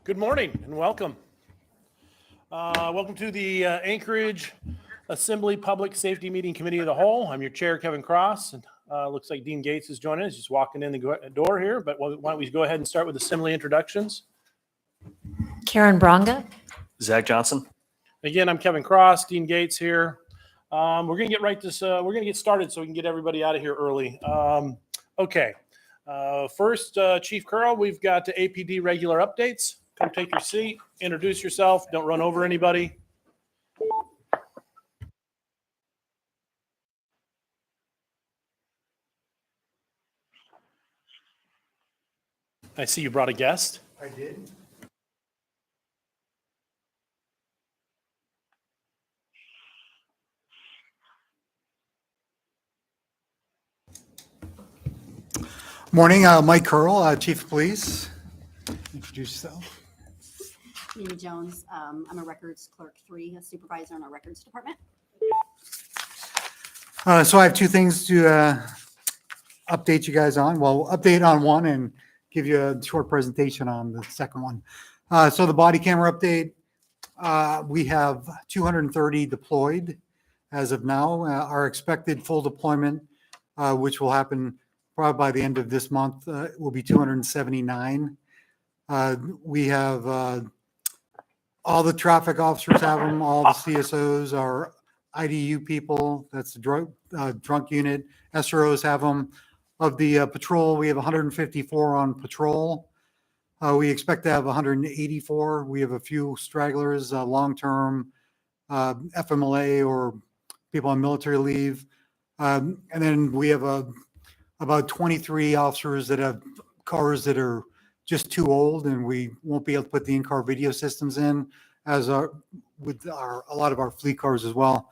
Good morning and welcome. Welcome to the Anchorage Assembly Public Safety Meeting Committee of the Whole. I'm your chair, Kevin Cross, and looks like Dean Gates is joining us. Just walking in the door here, but why don't we go ahead and start with assembly introductions. Karen Bronga. Zach Johnson. Again, I'm Kevin Cross, Dean Gates here. We're gonna get we're gonna get started so we can get everybody out of here early. Okay. First, Chief Curl, we've got the APD regular updates. Come take your seat, introduce yourself, don't run over anybody. I see you brought a guest. I did. Morning, Mike Curl, Chief of Police. Introduce yourself. Mimi Jones. I'm a records clerk 3, a supervisor in our records department. So I have two things to update you guys on. Well, update on one and give you a short presentation on the second one. So the body camera update, we have 230 deployed as of now. Our expected full deployment, which will happen probably by the end of this month, will be 279. We have all the traffic officers have them, all the CSOs, our IDU people, that's the drunk unit, SROs have them. Of the patrol, we have 154 on patrol. We expect to have 184. We have a few stragglers, long-term FMLA or people on military leave. And then we have about 23 officers that have cars that are just too old, and we won't be able to put the in-car video systems in, as a lot of our fleet cars as well.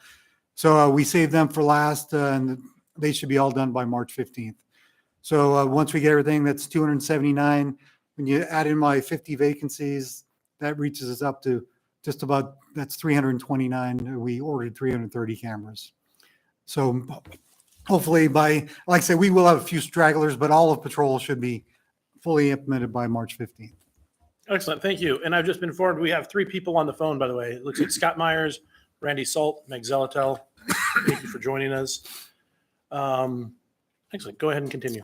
So we saved them for last, and they should be all done by March 15th. So once we get everything, that's 279. When you add in my 50 vacancies, that reaches us up to just about, that's 329. We ordered 330 cameras. So hopefully like I said, we will have a few stragglers, but all of patrol should be fully implemented by March 15th. Excellent, thank you. And I've just been informed we have 3 people on the phone, by the way. It looks like Scott Myers, Randy Salt, Meg Zelatel. Thank you for joining us. Excellent, go ahead and continue.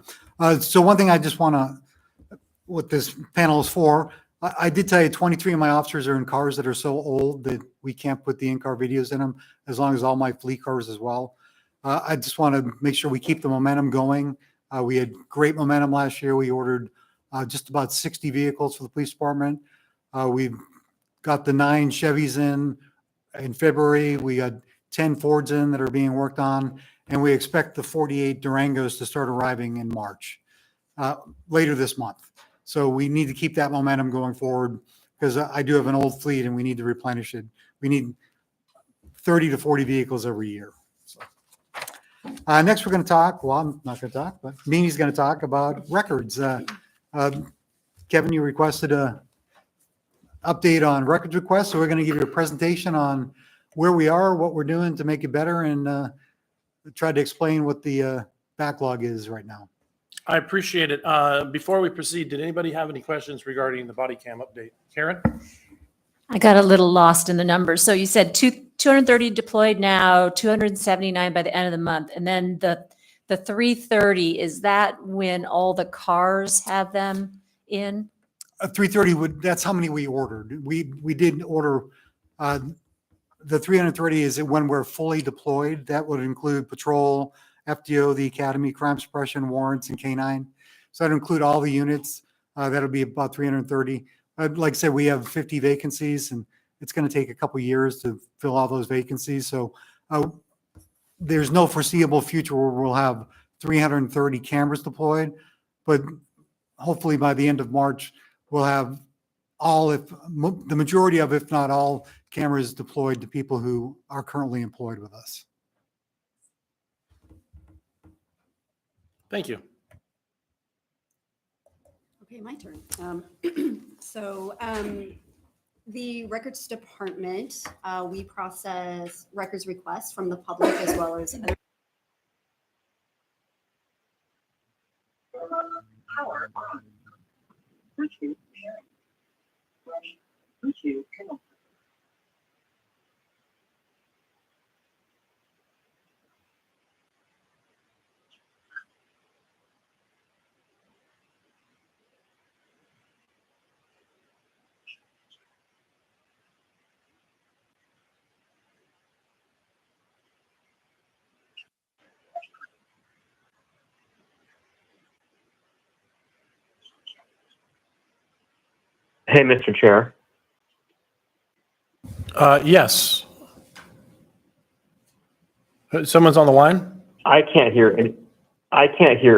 So one thing I just want to, what this panel is for, I did tell you 23 of my officers are in cars that are so old that we can't put the in-car videos in them, as long as all my fleet cars as well. I just want to make sure we keep the momentum going. We had great momentum last year. We ordered just about 60 vehicles for the police department. We've got the 9 Chevys in February. We got 10 Fords in that are being worked on, and we expect the 48 Durangos to start arriving in March, later this month. So we need to keep that momentum going forward, because I do have an old fleet and we need to replenish it. We need 30 to 40 vehicles every year. So. Next, we're going to talk, well, I'm not going to talk, but Mimi's going to talk about records. Kevin, you requested a update on records requests, so we're going to give you a presentation on where we are, what we're doing to make it better, and try to explain what the backlog is right now. I appreciate it. Before we proceed, did anybody have any questions regarding the body cam update? Karen? I got a little lost in the numbers. So you said 230 deployed now, 279 by the end of the month. And then the 330, is that when all the cars have them in? 330 that's how many we ordered. We didn't order, the 330 is when we're fully deployed. That would include patrol, FDO, the academy, crime suppression, warrants, and K9. So that'd include all the units. That'll be about 330. Like I said, we have 50 vacancies, and it's going to take a couple years to fill all those vacancies. So there's no foreseeable future where we'll have 330 cameras deployed, but hopefully by the end of March, we'll have the majority of, if not all, cameras deployed to people who are currently employed with us. Thank you. Okay, my turn. The records department, we process records requests from the public as well as other. Hey, Mr. Chair. Yes. Someone's on the line? I can't hear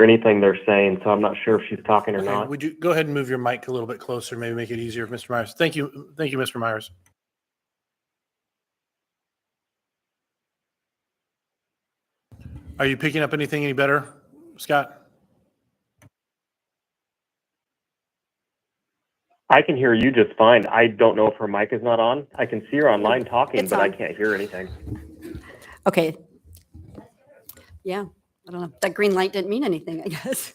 anything they're saying, so I'm not sure if she's talking or Okay, not. would you go ahead and move your mic a little bit closer, maybe make it easier, Mr. Myers? Thank you. Thank you, Mr. Myers. Are you picking up anything any better, Scott? I can hear you just fine. I don't know if her mic is not on. I can see her online talking, It's but I on. can't hear anything. Okay. Yeah, I don't know. That green light didn't mean anything, I guess.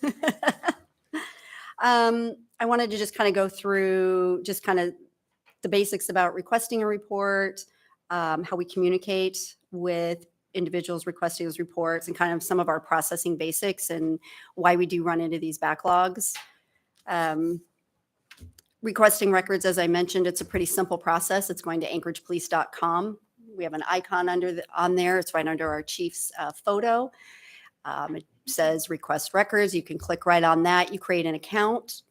I wanted to just kind of go through just kind of the basics about requesting a report, how we communicate with individuals requesting those reports, and kind of some of our processing basics and why we do run into these backlogs. Requesting records, as I mentioned, it's a pretty simple process. It's going to anchoragepolice.com. We have an icon on there. It's right under our chief's photo. It says request records. You can click right on that. You create an account.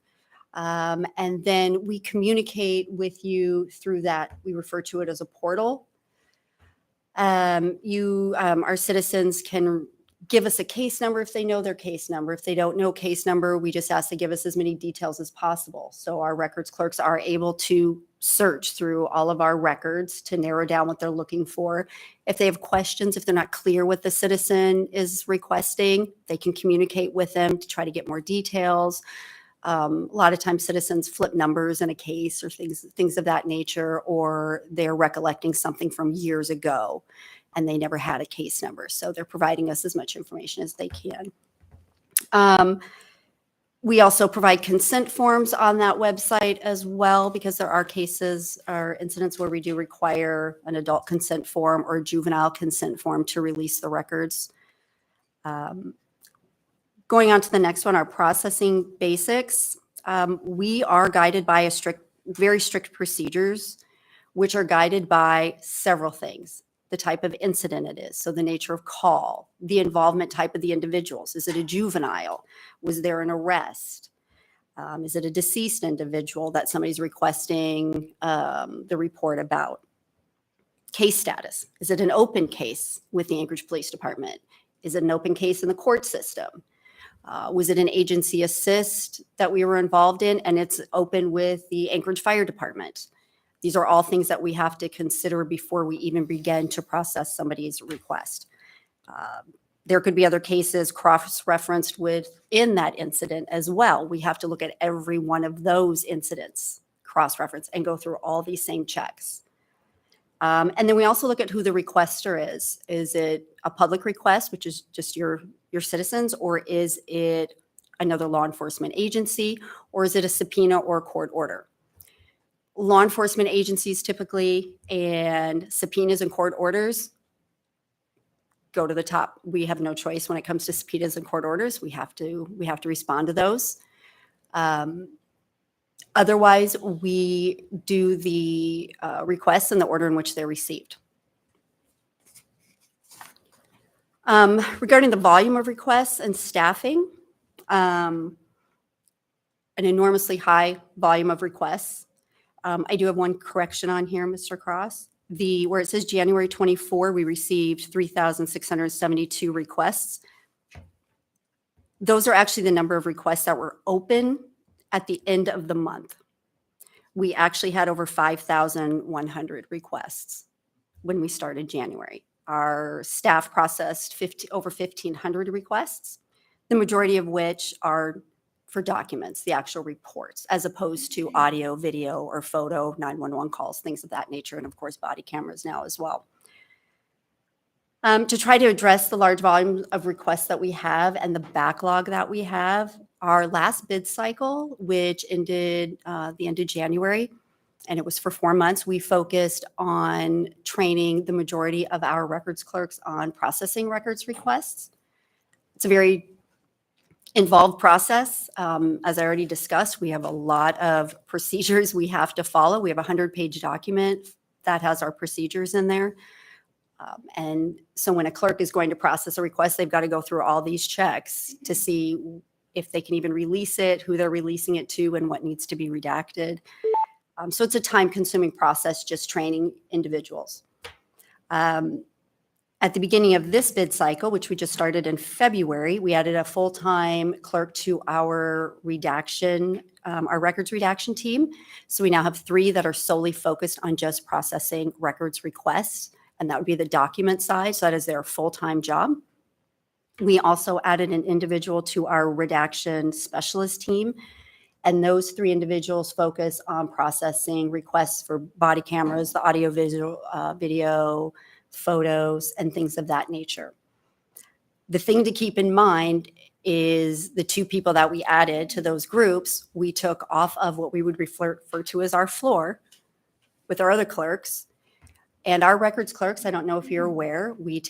And then we communicate with you through that. We refer to it as a portal. Our citizens can give us a case number if they know their case number. If they don't know case number, we just ask to give us as many details as possible. So our records clerks are able to search through all of our records to narrow down what they're looking for. If they have questions, if they're not clear what the citizen is requesting, they can communicate with them to try to get more details. A lot of times citizens flip numbers in a case or things of that nature, or they're recollecting something from years ago and they never had a case number. So they're providing us as much information as they can. We also provide consent forms on that website as well, because there are cases or incidents where we do require an adult consent form or a juvenile consent form to release the records. Going on to the next one, our processing basics. We are guided by very strict procedures, which are guided by several things. The type of incident it is, so the nature of call, the involvement type of the individuals. Is it a juvenile? Was there an arrest? Is it a deceased individual that somebody's requesting the report about? Case status. Is it an open case with the Anchorage Police Department? Is it an open case in the court system? Was it an agency assist that we were involved in and it's open with the Anchorage Fire Department? These are all things that we have to consider before we even begin to process somebody's request. There could be other cases cross-referenced within that incident as well. We have to look at every one of those incidents, cross-reference, and go through all these same checks. And then we also look at who the requester is. Is it a public request, which is just your citizens, or is it another law enforcement agency, or is it a subpoena or a court order? Law enforcement agencies typically, and subpoenas and court orders go to the top. We have no choice when it comes to subpoenas and court orders. We have to respond to those. Otherwise, we do the requests in the order in which they're received. Regarding the volume of requests and staffing, an enormously high volume of requests. I do have one correction on here, Mr. Cross. Where it says January 24, we received 3,672 requests. Those are actually the number of requests that were open at the end of the month. We actually had over 5,100 requests when we started January. Our staff processed over 1,500 requests, the majority of which are for documents, the actual reports, as opposed to audio, video, or photo, 911 calls, things of that nature, and of course, body cameras now as well. To try to address the large volume of requests that we have and the backlog that we have, our last bid cycle, which ended the end of January, and it was for 4 months. We focused on training the majority of our records clerks on processing records requests. It's a very involved process. As I already discussed, we have a lot of procedures we have to follow. We have a 100-page document that has our procedures in there. And so when a clerk is going to process a request, they've got to go through all these checks to see if they can even release it, who they're releasing it to, and what needs to be redacted. So it's a time-consuming process just training individuals. At the beginning of this bid cycle, which we just started in February, we added a full-time clerk to our redaction, our records redaction team. So we now have 3 that are solely focused on just processing records requests, and that would be the document side. So that is their full-time job. We also added an individual to our redaction specialist team, and those 3 individuals focus on processing requests for body cameras, the audio, visual, video, photos, and things of that nature. The thing to keep in mind is the 2 people that we added to those groups, we took off of what we would refer to as our floor with our other clerks. And our records clerks, I don't know if you're aware, we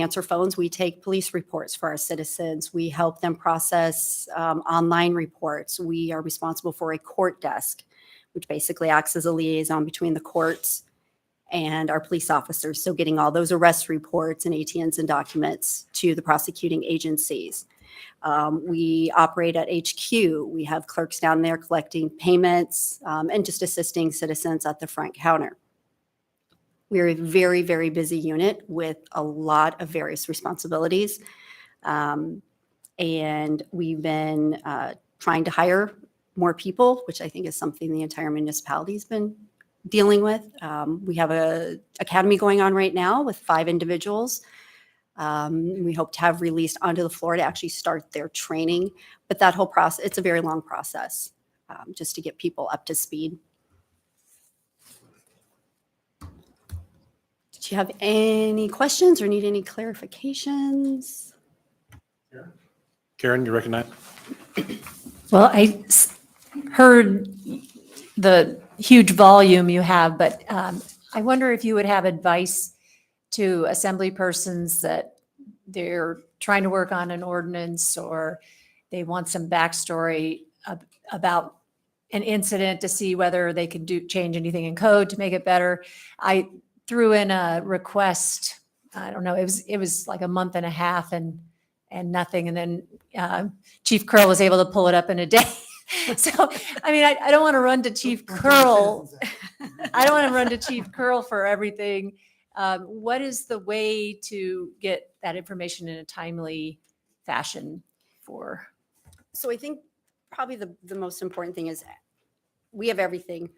answer phones, we take police reports for our citizens, we help them process online reports. We are responsible for a court desk, which basically acts as a liaison between the courts and our police officers. So getting all those arrest reports and ATNs and documents to the prosecuting agencies. We operate at HQ. We have clerks down there collecting payments and just assisting citizens at the front counter. We're a very, very busy unit with a lot of various responsibilities. And we've been trying to hire more people, which I think is something the entire municipality's been dealing with. We have an academy going on right now with 5 individuals. We hope to have released onto the floor to actually start their training. But that whole process, it's a very long process just to get people up to speed. Do you have any questions or need any clarifications? Karen, you recognize? Well, heard the huge volume you have, but I wonder if you would have advice to assembly persons that they're trying to work on an ordinance or they want some backstory about an incident to see whether they can change anything in code to make it better. I threw in a request. I don't know. It was like a month and a half and nothing. And then Chief Curl was able to pull it up in a day. So, I mean, I don't want to run to Chief Curl. I don't want to run to Chief Curl for everything. What is the way to get that information in a timely fashion for? So I think probably the most important thing is we have everything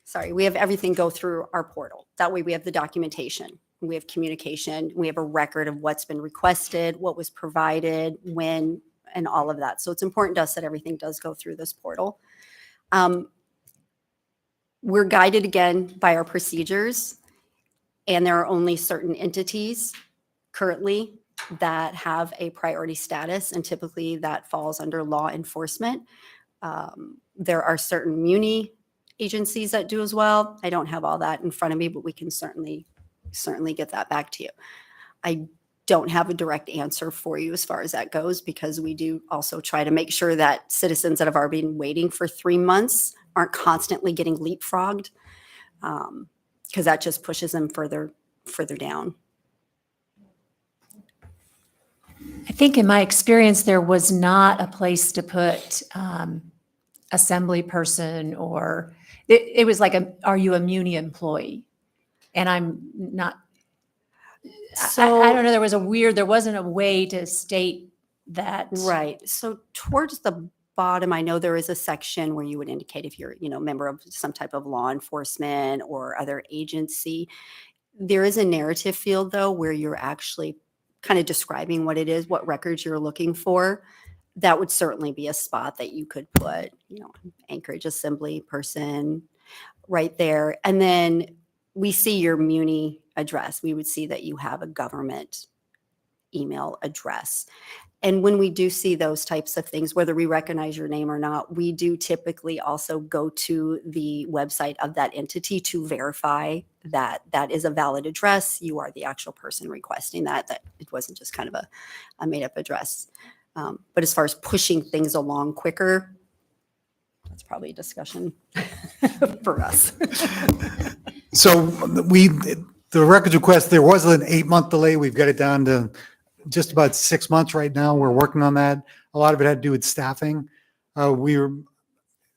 go through our portal. That way we have the documentation, we have communication, we have a record of what's been requested, what was provided, when, and all of that. So it's important to us that everything does go through this portal. We're guided again by our procedures, and there are only certain entities currently that have a priority status, and typically that falls under law enforcement. There are certain muni agencies that do as well. I don't have all that in front of me, but we can certainly get that back to you. I don't have a direct answer for you as far as that goes, because we do also try to make sure that citizens that have already been waiting for 3 months aren't constantly getting leapfrogged, because that just pushes them further down. I think in my experience, there was not a place to put assembly person, or it was like, are you a muni employee? And I'm not, So I don't know, there wasn't a way to state that. right. So towards the bottom, I know there is a section where you would indicate if you're, member of some type of law enforcement or other agency. There is a narrative field though, where you're actually kind of describing what it is, what records you're looking for. That would certainly be a spot that you could put, Anchorage assembly person right there. And then we see your muni address. We would see that you have a government email address. And when we do see those types of things, whether we recognize your name or not, we do typically also go to the website of that entity to verify that that is a valid address. You are the actual person requesting that it wasn't just kind of a made-up address. But as far as pushing things along quicker, that's probably a discussion for us. So the records request, there was an 8-month delay. We've got it down to just about 6 months right now. We're working on that. A lot of it had to do with staffing. We were,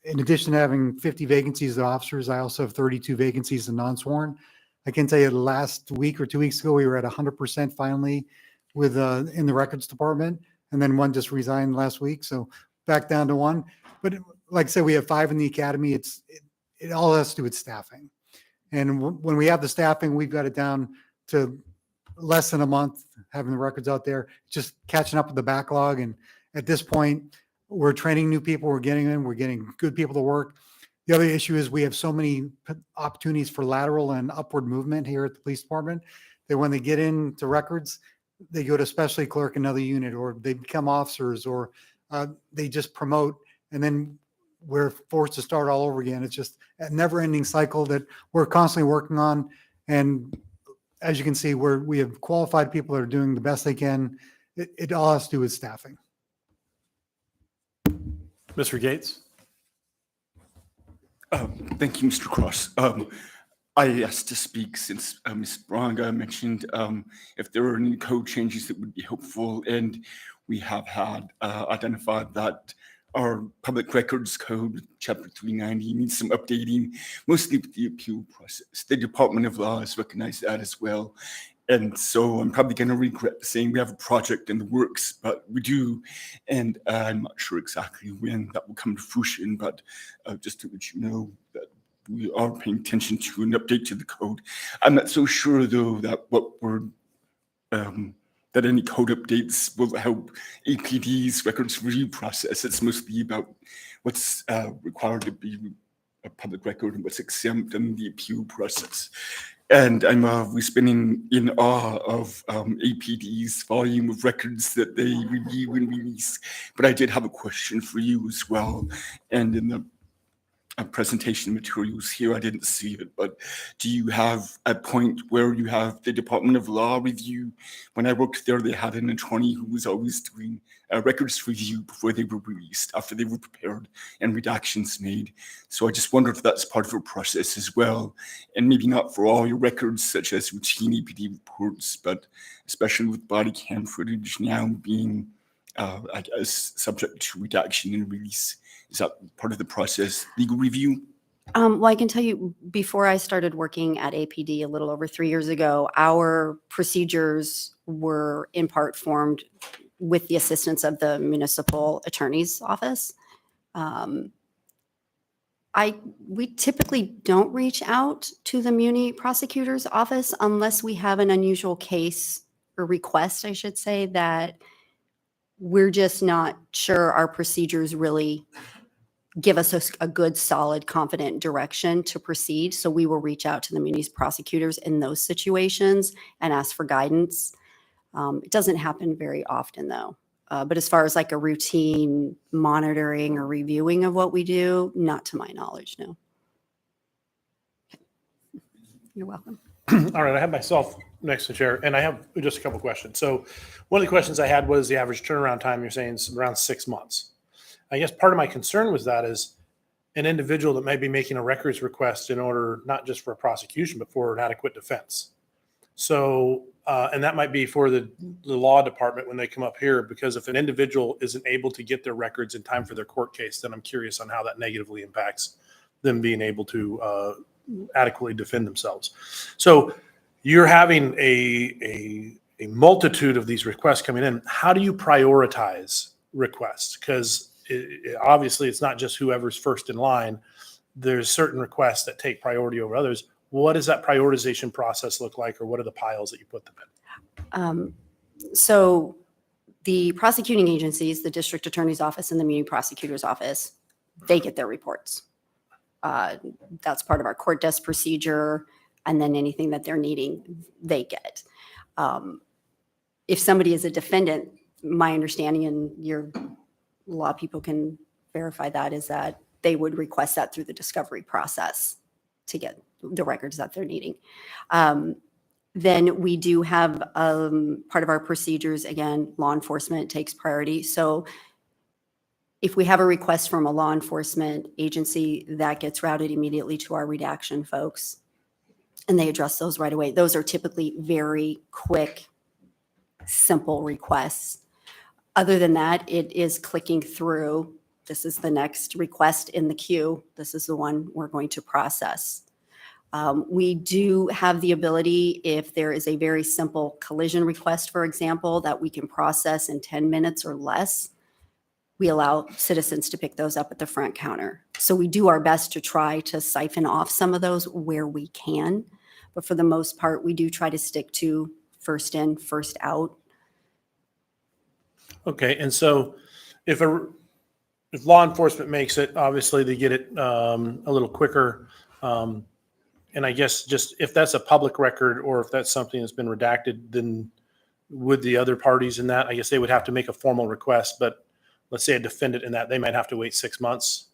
in addition to having 50 vacancies as officers, I also have 32 vacancies in non-sworn. I can tell you last week or 2 weeks ago, we were at 100% finally with in the records department. And then one just resigned last week. So back down to one. But like I said, we have 5 in the academy. It all has to do with staffing. And when we have the staffing, we've got it down to less than a month having the records out there, just catching up with the backlog. And at this point, we're training new people. We're getting good people to work. The other issue is we have so many opportunities for lateral and upward movement here at the police department that when they get into records, they go to specialty clerk, another unit, or they become officers, or they just promote, and then we're forced to start all over again. It's just a never-ending cycle that we're constantly working on. And as you can see, we have qualified people that are doing the best they can. It all has to do with staffing. Mr. Gates? Thank you, Mr. Cross. I asked to speak since Ms. Braga mentioned if there are any code changes that would be helpful, and we have had identified that our public records code, chapter 390, needs some updating, mostly with the appeal process. The Department of Law has recognized that as well. And so I'm probably going to regret saying we have a project in the works, but we do. And I'm not sure exactly when that will come to fruition, but just to let you know that we are paying attention to an update to the code. I'm not so sure, though, that that any code updates will help APD's records review process. It's mostly about what's required to be a public record and what's exempt in the appeal process. And I'm always been in awe of APD's volume of records that they review and release. But I did have a question for you as well. And in the presentation materials here, I didn't see it, but do you have a point where you have the Department of Law review? When I worked there, they had an attorney who was always doing a records review before they were released, after they were prepared and redactions made. So I just wondered if that's part of your process as well, and maybe not for all your records, such as routine APD reports, but especially with body cam footage now being, I guess, subject to redaction and release. Is that part of the process, legal review? Well, I can tell you, before I started working at APD a little over 3 years ago, our procedures were in part formed with the assistance of the municipal attorney's office. We typically don't reach out to the Muni prosecutor's office unless we have an unusual case or request, I should say, that we're just not sure our procedures really give us a good, solid, confident direction to proceed. So we will reach out to the Muni's prosecutors in those situations and ask for guidance. It doesn't happen very often, though. But as far as like a routine monitoring or reviewing of what we do, not to my knowledge, no. You're welcome. All right, I have myself next to the chair, and I have just a couple questions. So one of the questions I had was the average turnaround time. You're saying is around 6 months. I guess part of my concern was that is an individual that might be making a records request in order not just for a prosecution, but for an adequate defense. So, and that might be for the law department when they come up here, because if an individual isn't able to get their records in time for their court case, then I'm curious on how that negatively impacts them being able to adequately defend themselves. So you're having a multitude of these requests coming in. How do you prioritize requests? Because obviously it's not just whoever's first in line. There's certain requests that take priority over others. What does that prioritization process look like, or what are the piles that you put them in? So the prosecuting agencies, the district attorney's office and the Muni prosecutor's office, they get their reports. That's part of our court desk procedure. And then anything that they're needing, they get. if somebody is a defendant, my understanding, and your law people can verify that, is that they would request that through the discovery process to get the records that they're needing. Then we do have part of our procedures, again, law enforcement takes priority. So if we have a request from a law enforcement agency, that gets routed immediately to our redaction folks, and they address those right away. Those are typically very quick, simple requests. Other than that, it is clicking through. This is the next request in the queue. This is the one we're going to process. We do have the ability, if there is a very simple collision request, for example, that we can process in 10 minutes or less, we allow citizens to pick those up at the front counter. So we do our best to try to siphon off some of those where we can. But for the most part, we do try to stick to first in, first out. Okay, and so if law enforcement makes it, obviously they get it a little quicker. And I guess just if that's a public record or if that's something that's been redacted, then would the other parties in that, I guess they would have to make a formal request, but let's say a defendant in that, they might have to wait 6 months.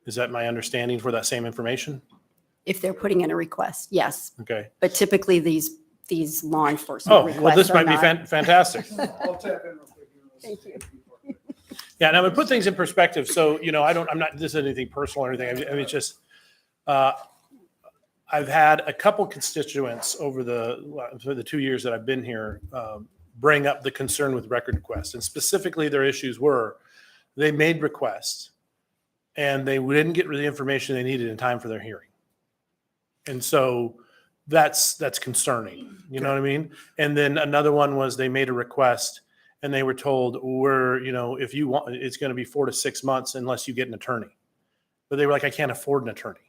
Is that my understanding for that same information? If they're putting in a request, yes. Okay. But typically these law enforcement Oh, requests well, this are might be not- fantastic. Thank you. Yeah, and I would put things in perspective. So, I'm not, this is anything personal or anything. I mean, it's just, I've had a couple constituents over the 2 years that I've been here bring up the concern with record requests. And specifically their issues were they made requests and they didn't get the information they needed in time for their hearing. And so that's concerning, you know what I mean? And then another one was they made a request and they were told, if you want, it's going to be 4 to 6 months unless you get an attorney. But they were like, I can't afford an attorney.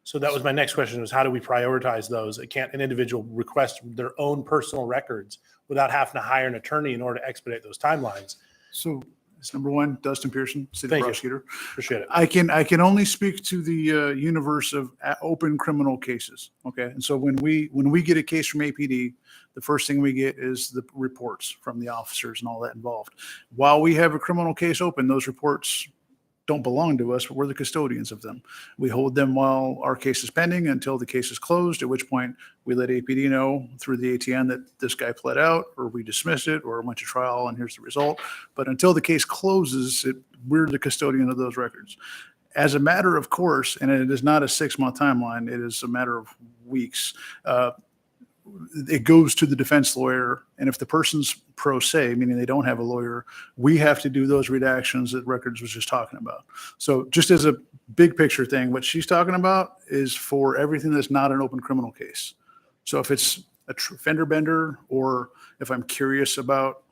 So that was my next question, was how do we prioritize those? Can't an individual request their own personal records without having to hire an attorney in order to expedite those timelines? So it's number one, Dustin Pearson, city Thank you. prosecutor. Appreciate it. I can only speak to the universe of open criminal cases. Okay. And so when we get a case from APD, the first thing we get is the reports from the officers and all that involved. While we have a criminal case open, those reports don't belong to us, but we're the custodians of them. We hold them while our case is pending until the case is closed, at which point we let APD know through the ATN that this guy pled out, or we dismissed it, or went to trial, and here's the result. But until the case closes, we're the custodian of those records. As a matter of course, and it is not a 6-month timeline, it is a matter of weeks. It goes to the defense lawyer, and if the person's pro se, meaning they don't have a lawyer, we have to do those redactions that Records was just talking about. So just as a big picture thing, what she's talking about is for everything that's not an open criminal case. So if it's a fender bender, or if I'm curious about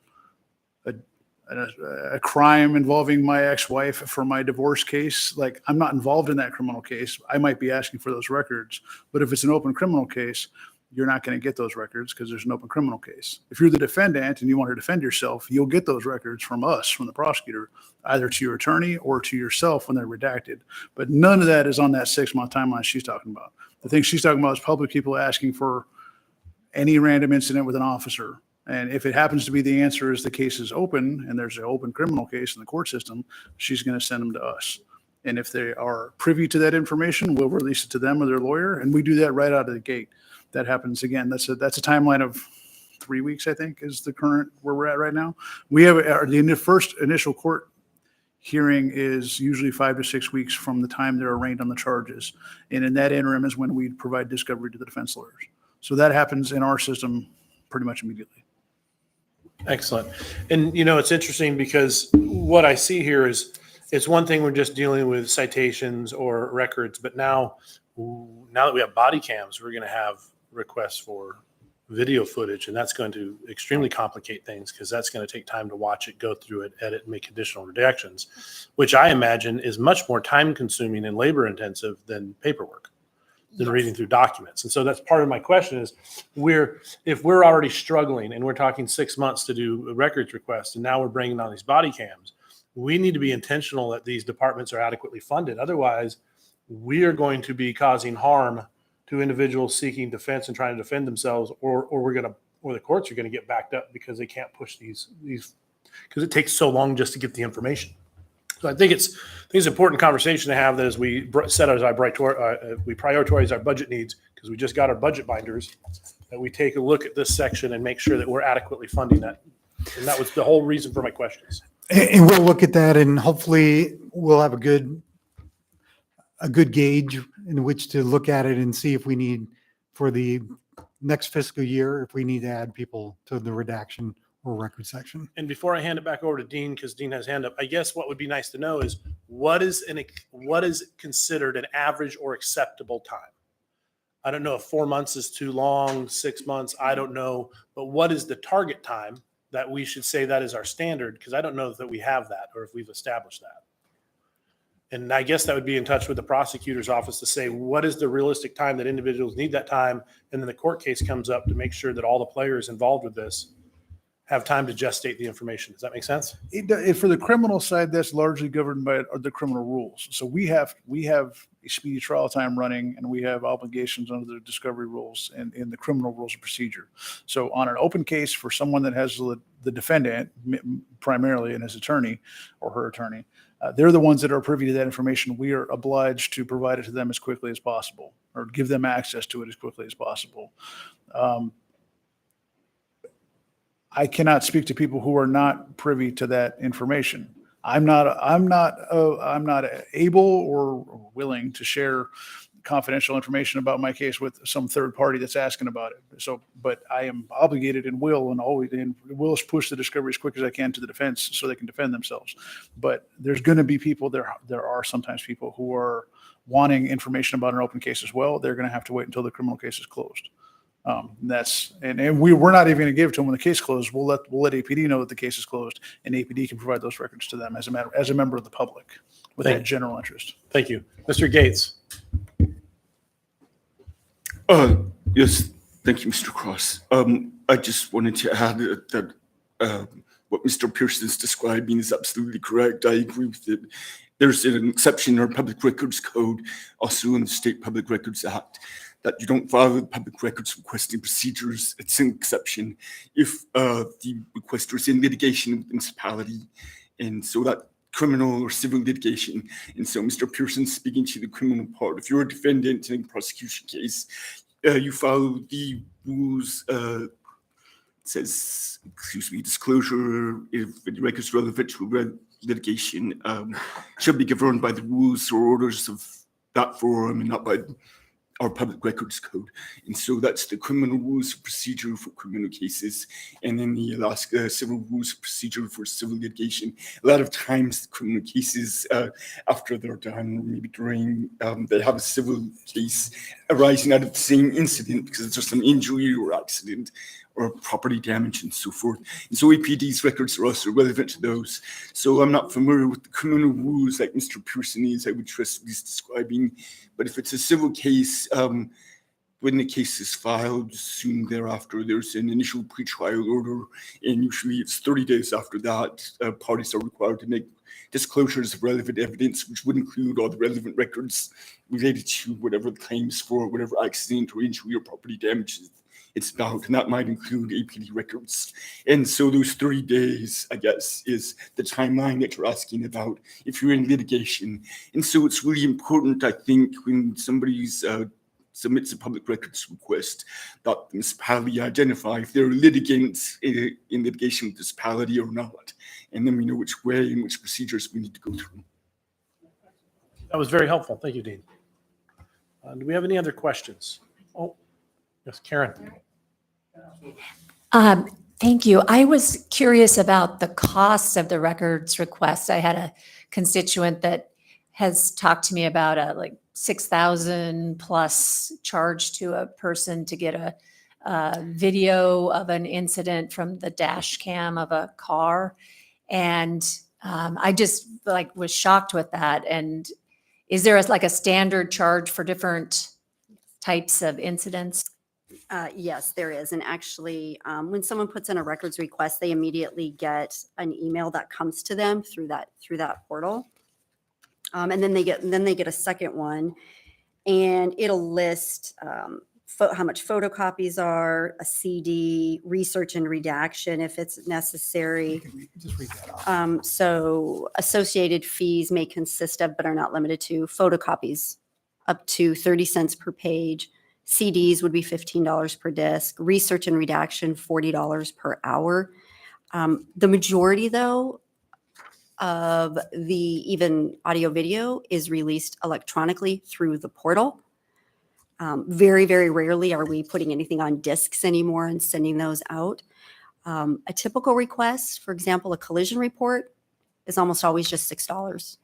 a crime involving my ex-wife for my divorce case, like I'm not involved in that criminal case, I might be asking for those records. But if it's an open criminal case, you're not going to get those records because there's an open criminal case. If you're the defendant and you want to defend yourself, you'll get those records from us, from the prosecutor, either to your attorney or to yourself when they're redacted. But none of that is on that 6-month timeline she's talking about. The thing she's talking about is public people asking for any random incident with an officer. And if it happens to be the answer is the case is open and there's an open criminal case in the court system, she's going to send them to us. And if they are privy to that information, we'll release it to them or their lawyer. And we do that right out of the gate. That happens again. That's a timeline of 3 weeks, I think, is the current where we're at right now. We have the first initial court hearing is usually 5 to 6 weeks from the time they're arraigned on the charges. And in that interim is when we provide discovery to the defense lawyers. So that happens in our system pretty much immediately. Excellent. And, it's interesting because what I see here is it's one thing we're just dealing with citations or records, but now that we have body cams, we're going to have requests for video footage, and that's going to extremely complicate things because that's going to take time to watch it, go through it, edit, and make additional redactions, which I imagine is much more time consuming and labor intensive than paperwork, than reading through documents. And so that's part of my question is if we're already struggling and we're talking 6 months to do a records request, and now we're bringing on these body cams, we need to be intentional that these departments are adequately funded. Otherwise, we are going to be causing harm to individuals seeking defense and trying to defend themselves, or we're or the courts are going to get backed up because they can't push these because it takes so long just to get the information. So I think it's an important conversation to have that as we set as we prioritize our budget needs, because we just got our budget binders, that we take a look at this section and make sure that we're adequately funding that. And that was the whole reason for my questions. And we'll look at that, and hopefully we'll have a good gauge in which to look at it and see if we need, for the next fiscal year, if we need to add people to the redaction or record section. And before I hand it back over to Dean, because Dean has hand up, I guess what would be nice to know is what is considered an average or acceptable time? I don't know if 4 months is too long, 6 months, I don't know, but what is the target time that we should say that is our standard? Because I don't know that we have that or if we've established that. And I guess that would be in touch with the prosecutor's office to say, what is the realistic time that individuals need that time? And then the court case comes up to make sure that all the players involved with this have time to gestate the information. Does that make sense? For the criminal side, that's largely governed by the criminal rules. So we have a speedy trial time running, and we have obligations under the discovery rules and in the criminal rules of procedure. So on an open case for someone that has the defendant primarily and his attorney or her attorney, they're the ones that are privy to that information. We are obliged to provide it to them as quickly as possible, or give them access to it as quickly as possible. I cannot speak to people who are not privy to that information. I'm not able or willing to share confidential information about my case with some third party that's asking about it. So, but I am obligated and will push the discovery as quick as I can to the defense so they can defend themselves. But there's going to be people there are sometimes people who are wanting information about an open case as well. They're going to have to wait until the criminal case is closed. We're not even going to give it to them when the case closes. We'll let APD know that the case is closed, and APD can provide those records to them as a member of the public with that general interest. Thank you. Mr. Gates. Yes, thank you, Mr. Cross. I just wanted to add that what Mr. Pearson's describing is absolutely correct. I agree with it. There's an exception in our Public Records Code, also in the State Public Records Act, that you don't follow the public records requesting procedures. It's an exception if the requester is in litigation with the municipality, and so that criminal or civil litigation. And so Mr. Pearson, speaking to the criminal part, if you're a defendant in a prosecution case, you follow the rules. It says, disclosure if the records relevant to litigation should be governed by the rules or orders of that forum and not by our Public Records Code. And so that's the criminal rules of procedure for criminal cases, and then the Alaska civil rules of procedure for civil litigation. A lot of times criminal cases, after they're done, or maybe during, they have a civil case arising out of the same incident because there's some injury or accident or property damage and so forth. And so APD's records are also relevant to those. So I'm not familiar with the criminal rules like Mr. Pearson is, I would trust what he's describing. But if it's a civil case, when the case is filed, soon thereafter, there's an initial pretrial order, and usually it's 30 days after that, parties are required to make disclosures of relevant evidence, which would include all the relevant records related to whatever the claims for, whatever accident or injury or property damage it's about, and that might include APD records. And so those 30 days, I guess, is the timeline that you're asking about if you're in litigation. And so it's really important, I think, when somebody's submits a public records request, that the municipality identify if they're litigants in litigation with the municipality or not. And then we know which way and which procedures we need to go through. That was very helpful. Thank you, Dean. Do we have any other questions? Oh, yes, Karen. Thank you. I was curious about the costs of the records request. I had a constituent that has talked to me about a like $6,000 plus charge to a person to get a video of an incident from the dash cam of a car. And I just like was shocked with that. And is there like a standard charge for different types of incidents? Yes, there is. And actually, when someone puts in a records request, they immediately get an email that comes to them through that portal. And then they get a second one, and it'll list how much photocopies are, a CD, research and redaction if it's necessary. Just read that off. So associated fees may consist of, but are not limited to, photocopies up to 30 cents per page. CDs would be $15 per disc. Research and redaction, $40 per hour. The majority, though, of the even audio video is released electronically through the portal. Very, very rarely are we putting anything on discs anymore and sending those out. A typical request, for example, a collision report, is almost always just $6.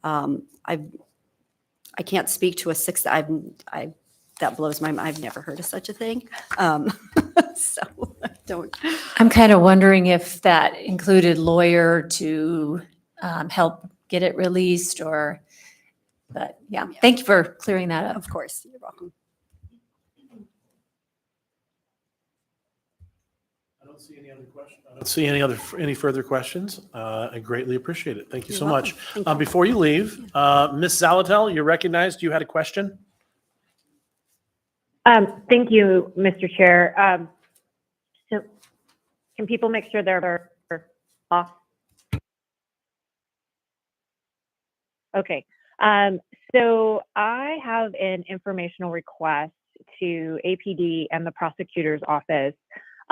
I can't speak to a six. That blows my mind. I've never heard of such a thing. So I don't. I'm kind of wondering if that included lawyer to help get it released but yeah, thank you for clearing that up. Of course, you're welcome. I don't see any other questions. I don't see any further questions. I greatly appreciate it. Thank you You're so welcome. much. Thank you. Before you leave, Ms. Zalatel, you're recognized. You had a question? Thank you, Mr. Chair. So can people make sure they're off? Okay. So I have an informational request to APD and the prosecutor's office.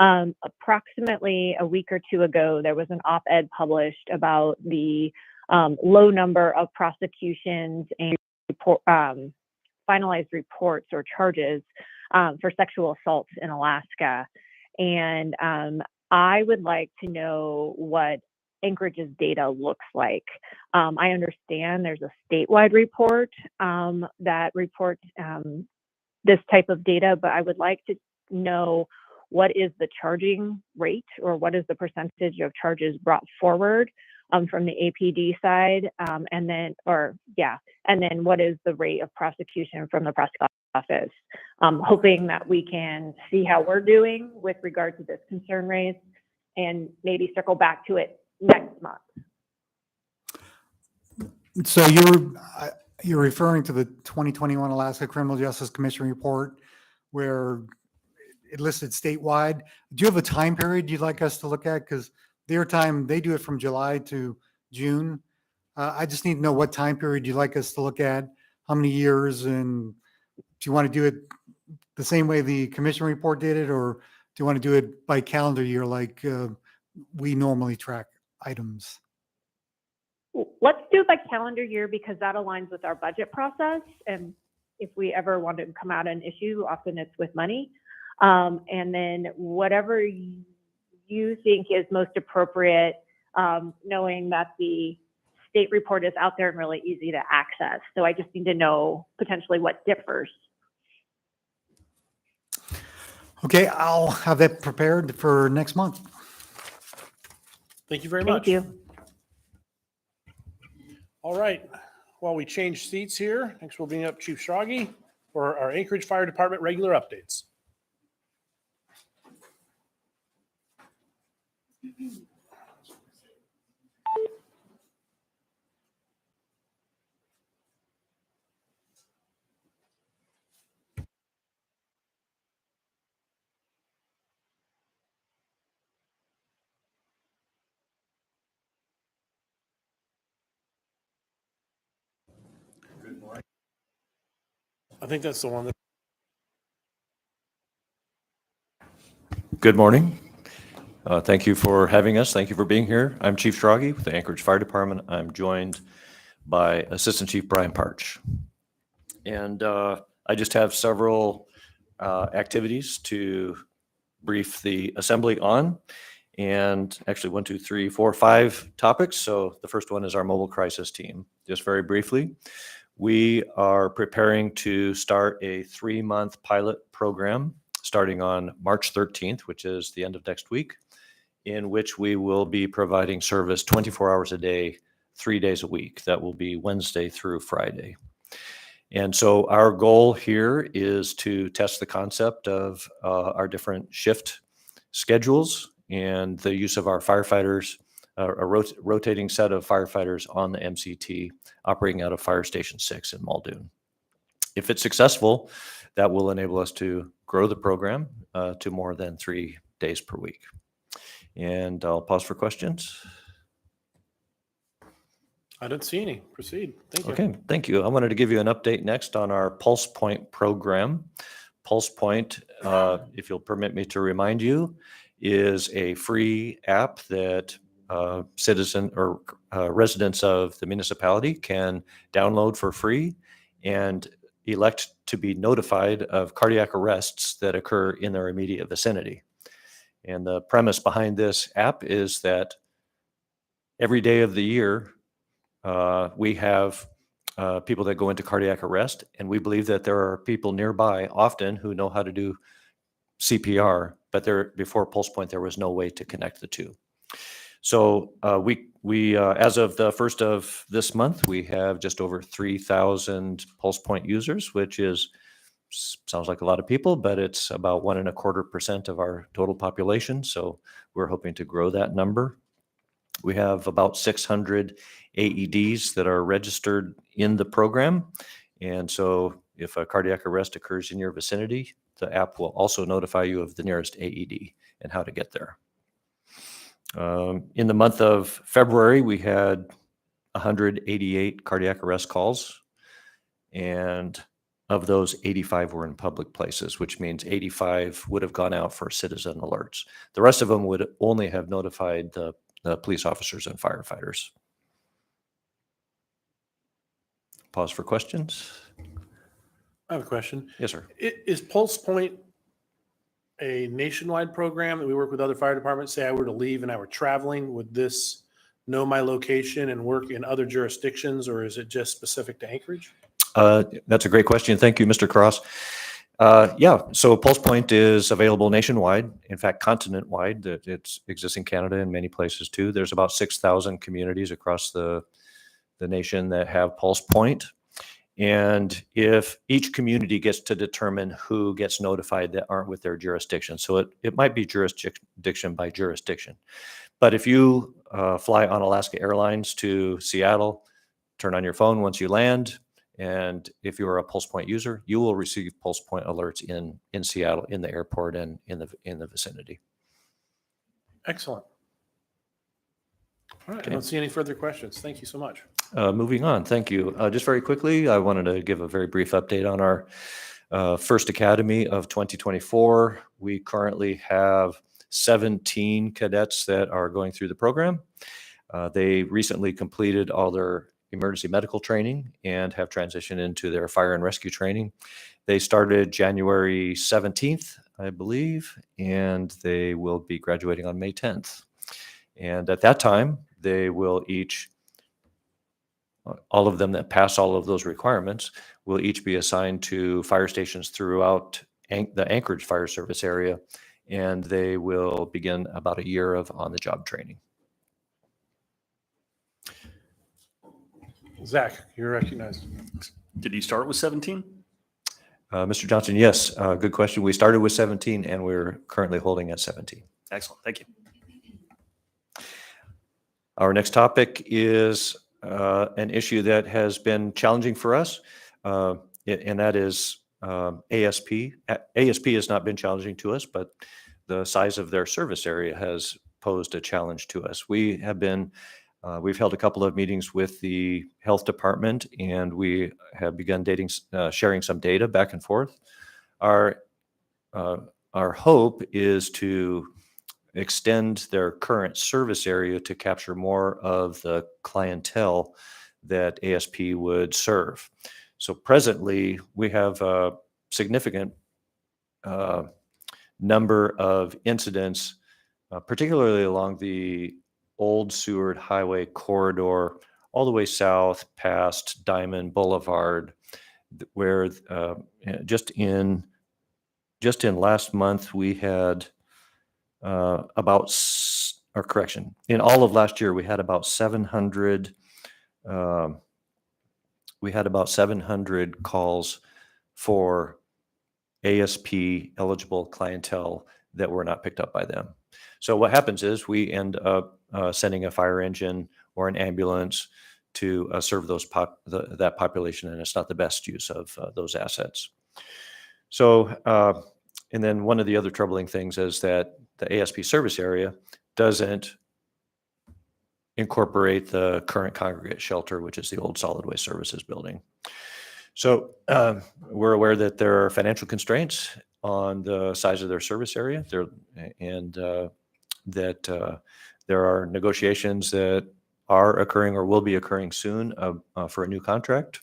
Approximately a week or two ago, there was an op-ed published about the low number of prosecutions and finalized reports or charges for sexual assaults in Alaska. And I would like to know what Anchorage's data looks like. I understand there's a statewide report that reports this type of data, but I would like to know what is the charging rate or what is the percentage of charges brought forward from the APD side, and then what is the rate of prosecution from the prosecutor's office? Hoping that we can see how we're doing with regard to this concern raised and maybe circle back to it next month. So you're referring to the 2021 Alaska Criminal Justice Commission report where it listed statewide. Do you have a time period you'd like us to look at? Because their time, they do it from July to June. I just need to know what time period you'd like us to look at, how many years, and do you want to do it the same way the commission report did it, or do you want to do it by calendar year like we normally track items? Let's do it by calendar year because that aligns with our budget process. And if we ever want to come out an issue, often it's with money. And then whatever you think is most appropriate, knowing that the state report is out there and really easy to access. So I just need to know potentially what differs. Okay, I'll have that prepared for next month. Thank you very much. Thank you. All right. While we change seats here, next we'll bring up Chief Schrage for our Anchorage Fire Department regular updates. I think that's the one that. Good morning. Thank you for having us. Thank you for being here. I'm Chief Schrage with the Anchorage Fire Department. I'm joined by Assistant Chief Brian Parch. And I just have several activities to brief the assembly on. And actually 1, 2, 3, 4, 5 topics. So the first one is our mobile crisis team. Just very briefly, we are preparing to start a 3-month pilot program starting on March 13th, which is the end of next week, in which we will be providing service 24 hours a day, 3 days a week. That will be Wednesday through Friday. And so our goal here is to test the concept of our different shift schedules and the use of our firefighters, a rotating set of firefighters on the MCT operating out of Fire Station 6 in Muldoon. if it's successful, that will enable us to grow the program to more than 3 days per week. And I'll pause for questions. I don't see any. Proceed. Thank you. Okay, thank you. I wanted to give you an update next on our Pulse Point program. Pulse Point, if you'll permit me to remind you, is a free app that citizen or residents of the municipality can download for free and elect to be notified of cardiac arrests that occur in their immediate vicinity. And the premise behind this app is that every day of the year, we have people that go into cardiac arrest, and we believe that there are people nearby often who know how to do CPR, but before Pulse Point, there was no way to connect the two. So we as of the first of this month, we have just over 3,000 Pulse Point users, which sounds like a lot of people, but it's about 1.25% of our total population. So we're hoping to grow that number. We have about 600 AEDs that are registered in the program. And so if a cardiac arrest occurs in your vicinity, the app will also notify you of the nearest AED and how to get there. In the month of February, we had 188 cardiac arrest calls. And of those, 85 were in public places, which means 85 would have gone out for citizen alerts. The rest of them would only have notified the police officers and firefighters. Pause for questions. I have a question. Yes, sir. Is Pulse Point a nationwide program that we work with other fire departments? Say I were to leave and I were traveling, would this know my location and work in other jurisdictions, or is it just specific to Anchorage? That's a great question. Thank you, Mr. Cross. Yeah, so Pulse Point is available nationwide, in fact, continent-wide. It exists in Canada and many places too. There's about 6,000 communities across the nation that have Pulse Point. And if each community gets to determine who gets notified that aren't with their jurisdiction. So it might be jurisdiction by jurisdiction. But if you fly on Alaska Airlines to Seattle, turn on your phone once you land, and if you're a Pulse Point user, you will receive Pulse Point alerts in Seattle, in the airport, and in the vicinity. Excellent. All right, Okay. I don't see any further questions. Thank you so much. Moving on, thank you. Just very quickly, I wanted to give a very brief update on our first academy of 2024. We currently have 17 cadets that are going through the program. They recently completed all their emergency medical training and have transitioned into their fire and rescue training. They started January 17th, I believe, and they will be graduating on May 10th. And at that time, they will each, all of them that pass all of those requirements, will each be assigned to fire stations throughout the Anchorage Fire Service area, and they will begin about a year of on-the-job training. Zach, you're recognized. Did you start with 17? Mr. Johnson, yes, good question. We started with 17 and we're currently holding at 17. Excellent. Thank you. Our next topic is an issue that has been challenging for us, and that is ASP. ASP has not been challenging to us, but the size of their service area has posed a challenge to us. We have been we've held a couple of meetings with the health department, and we have begun sharing some data back and forth. Our hope is to extend their current service area to capture more of the clientele that ASP would serve. So presently, we have a significant number of incidents, particularly along the Old Seward Highway corridor, all the way south past Diamond Boulevard, where just in last month we had in all of last year we had about 700 calls for ASP eligible clientele that were not picked up by them. So what happens is we end up sending a fire engine or an ambulance to serve that population, and it's not the best use of those assets. So, and then one of the other troubling things is that the ASP service area doesn't incorporate the current congregate shelter, which is the old solid waste services building. So we're aware that there are financial constraints on the size of their service area, and that there are negotiations that are occurring or will be occurring soon for a new contract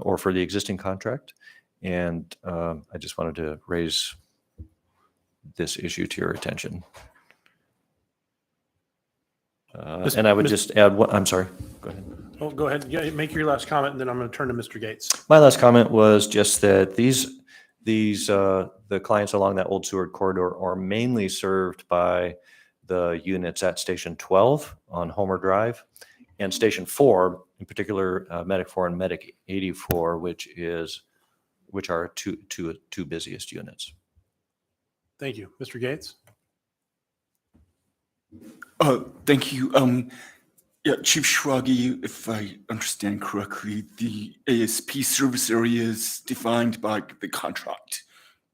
or for the existing contract. And I just wanted to raise this issue to your attention. And I would just add what, I'm sorry, go ahead. Oh, go ahead. Yeah, make your last comment, and then I'm going to turn to Mr. Gates. My last comment was just that the clients along that old Seward corridor are mainly served by the units at Station 12 on Homer Drive and Station 4, in particular, Medic 4 and Medic 84, which are two busiest units. Thank you. Mr. Gates? Thank you. Yeah, Chief Schrage, if I understand correctly, the ASP service area is defined by the contract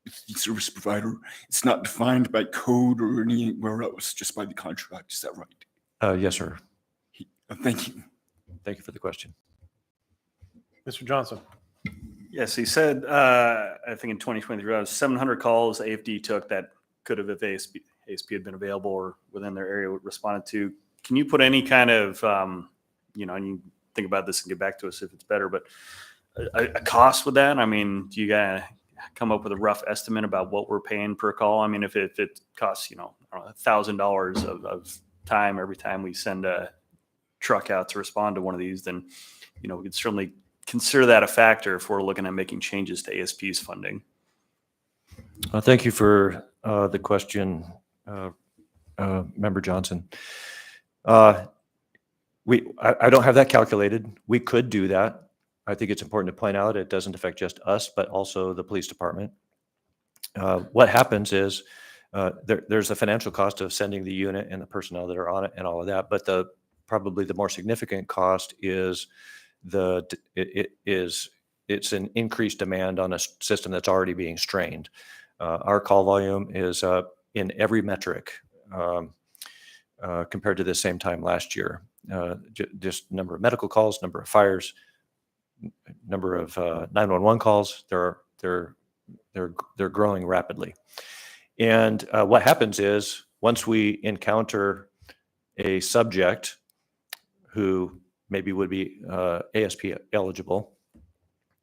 with the service provider. It's not defined by code or anywhere else, just by the contract. Is that right? Yes, sir. Thank you. Thank you for the question. Mr. Johnson? Yes, he said, I think in 2023, there was 700 calls AFD took that could have, if ASP had been available or within their area, responded to. Can you put any kind of, and you think about this and get back to us if it's better, but a cost with that? I mean, do you guys come up with a rough estimate about what we're paying per call? I mean, if it costs, $1,000 of time every time we send a truck out to respond to one of these, then, we could certainly consider that a factor if we're looking at making changes to ASP's funding. Thank you for the question, Member Johnson. I don't have that calculated. We could do that. I think it's important to point out it doesn't affect just us, but also the police department. What happens is there's the financial cost of sending the unit and the personnel that are on it and all of that, but probably the more significant cost is it's an increased demand on a system that's already being strained. Our call volume is in every metric compared to the same time last year. Just number of medical calls, number of fires, number of 911 calls. They're growing rapidly. And what happens is once we encounter a subject who maybe would be ASP eligible,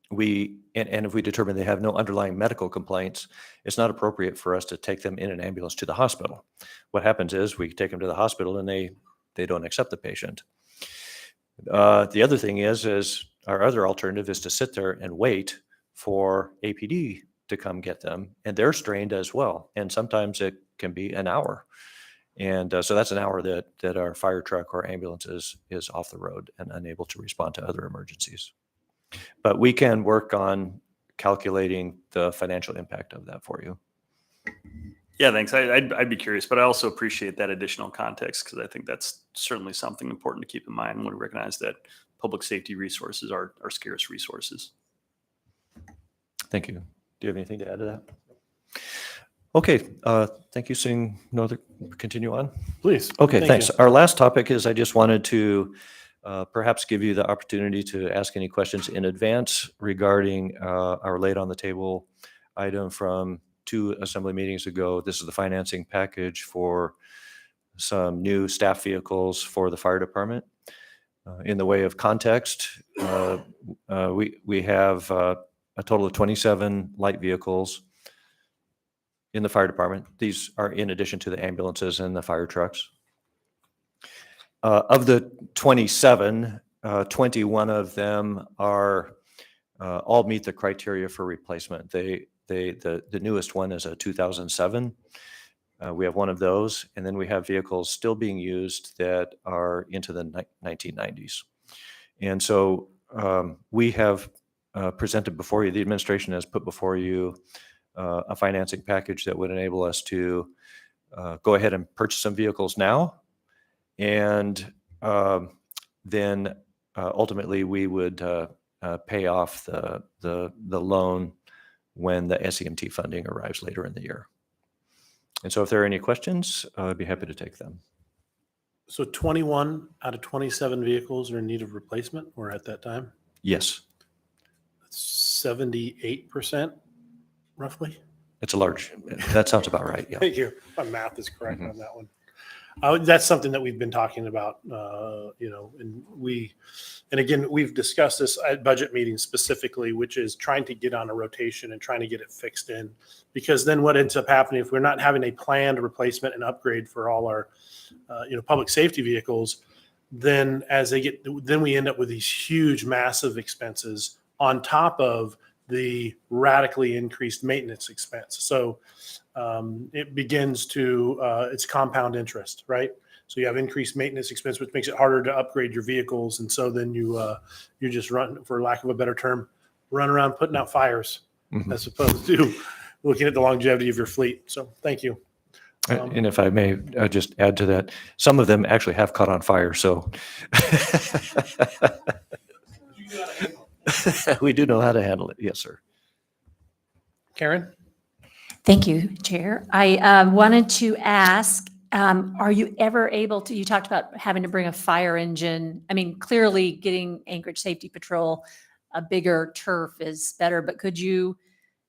and if we determine they have no underlying medical complaints, it's not appropriate for us to take them in an ambulance to the hospital. What happens is we take them to the hospital and they don't accept the patient. The other thing is our other alternative is to sit there and wait for APD to come get them, and they're strained as well. And sometimes it can be an hour. And so that's an hour that our fire truck or ambulance is off the road and unable to respond to other emergencies. But we can work on calculating the financial impact of that for you. Yeah, thanks. I'd be curious, but I also appreciate that additional context because I think that's certainly something important to keep in mind when we recognize that public safety resources are scarce resources. Thank you. Do you have anything to add to that? Okay, thank you. Seeing no other, continue on. Please. Okay, Thank thanks. you. Our last topic is I just wanted to perhaps give you the opportunity to ask any questions in advance regarding our late on the table item from 2 assembly meetings ago. This is the financing package for some new staff vehicles for the fire department. In the way of context, we have a total of 27 light vehicles in the fire department. These are in addition to the ambulances and the fire trucks. Of the 27, 21 of them are all meet the criteria for replacement. The newest one is a 2007. We have one of those, and then we have vehicles still being used that are into the 1990s. And so we have presented before you, the administration has put before you a financing package that would enable us to go ahead and purchase some vehicles now, and then ultimately, we would pay off the loan when the SEMT funding arrives later in the year. And so if there are any questions, I'd be happy to take them. So 21 out of 27 vehicles are in need of replacement, or at that time? Yes, 78% roughly? it's a large, that sounds about right, yeah. Thank you. My math is correct on that one. That's something that we've been talking about, and again, we've discussed this at budget meetings specifically, which is trying to get on a rotation and trying to get it fixed in. Because then what ends up happening, if we're not having a planned replacement and upgrade for all our, public safety vehicles, then then we end up with these huge, massive expenses on top of the radically increased maintenance expense. So it begins to, it's compound interest, right? So you have increased maintenance expense, which makes it harder to upgrade your vehicles. And so then you just run, for lack of a better term, run around putting out fires as opposed to looking at the longevity of your fleet. So thank you. And if I may just add to that, some of them actually have caught on fire, so. We do know how to handle it, yes, sir. Karen? Thank you, Chair. I wanted to ask, are you ever able to, you talked about having to bring a fire engine. I mean, clearly getting Anchorage Safety Patrol a bigger turf is better, but could you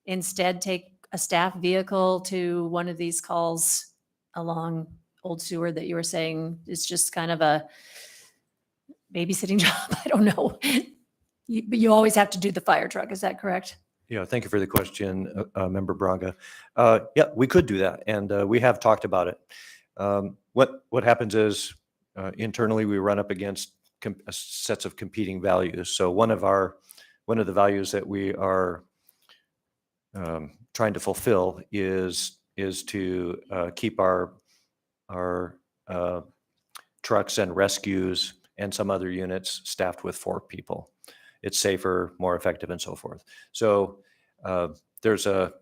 instead take a staff vehicle to one of these calls along Old Seward that you were saying is just kind of a babysitting job? I don't know. But you always have to do the fire truck. Is that correct? Yeah, thank you for the question, Member Braga. Yeah, we could do that, and we have talked about it. What happens is internally we run up against sets of competing values. So one of the values that we are trying to fulfill is to keep our trucks and rescues and some other units staffed with 4 people. It's safer, more effective, and so forth. So there's a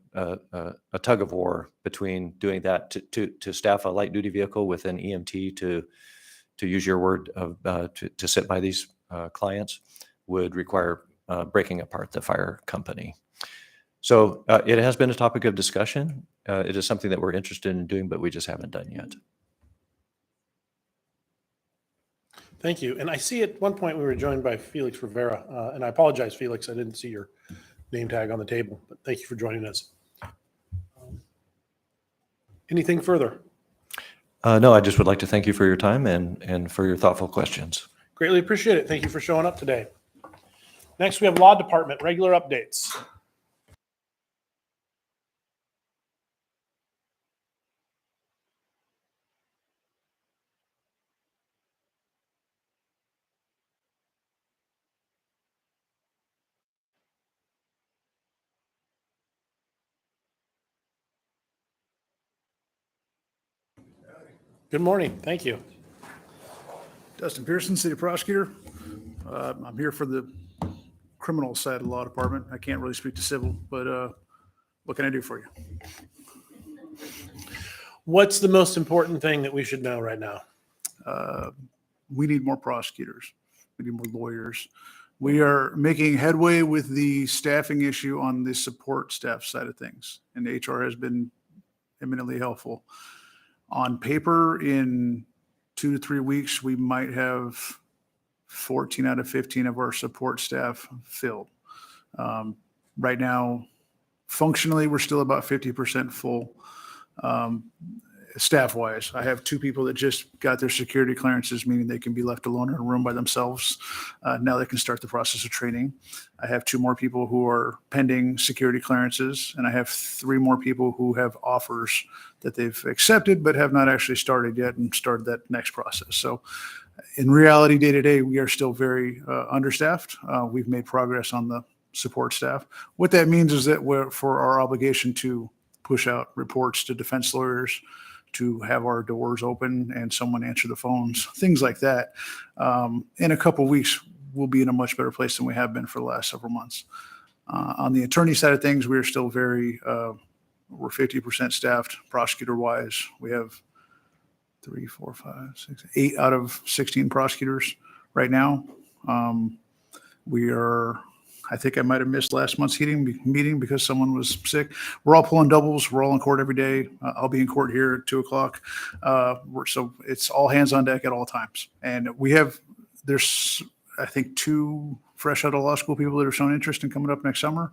tug of war between doing that to staff a light duty vehicle with an EMT to use your word to sit by these clients would require breaking apart the fire company. So it has been a topic of discussion. It is something that we're interested in doing, but we just haven't done yet. Thank you. And I see at one point we were joined by Felix Rivera, and I apologize, Felix, I didn't see your name tag on the table, but thank you for joining us. Anything further? No, I just would like to thank you for your time and for your thoughtful questions. Greatly appreciate it. Thank you for showing up today. Next, we have Law Department, regular updates. Good morning. Thank you. Dustin Pearson, City Prosecutor. I'm here for the criminal side of the law department. I can't really speak to civil, but what can I do for you? What's the most important thing that we should know right now? We need more prosecutors. We need more lawyers. We are making headway with the staffing issue on the support staff side of things, and HR has been eminently helpful. On paper, in 2 to 3 weeks, we might have 14 out of 15 of our support staff filled. Right now, functionally, we're still about 50% full. Staff-wise, I have 2 people that just got their security clearances, meaning they can be left alone in a room by themselves. Now they can start the process of training. I have 2 more people who are pending security clearances, and I have 3 more people who have offers that they've accepted but have not actually started yet and started that next process. So in reality, day to day, we are still very understaffed. We've made progress on the support staff. What that means is that for our obligation to push out reports to defense lawyers, to have our doors open and someone answer the phones, things like that. In a couple of weeks, we'll be in a much better place than we have been for the last several months. On the attorney side of things, we're still we're 50% staffed prosecutor-wise. We have 3, 4, 5, 6, 8 out of 16 prosecutors right now. We are, I think I might have missed last month's meeting because someone was sick. We're all pulling doubles. We're all in court every day. I'll be in court here at 2:00. So it's all hands on deck at all times. And there's, I think, 2 fresh out of law school people that have shown interest in coming up next summer.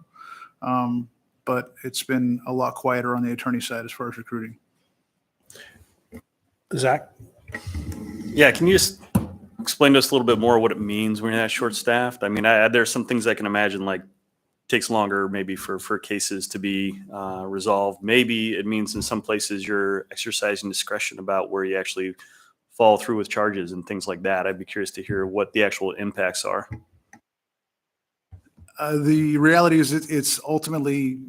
But it's been a lot quieter on the attorney side as far as recruiting. Zach? Yeah, can you just explain to us a little bit more what it means when you're that short-staffed? I mean, there's some things I can imagine, like takes longer maybe for cases to be resolved. Maybe it means in some places you're exercising discretion about where you actually follow through with charges and things like that. I'd be curious to hear what the actual impacts are. The reality is it's ultimately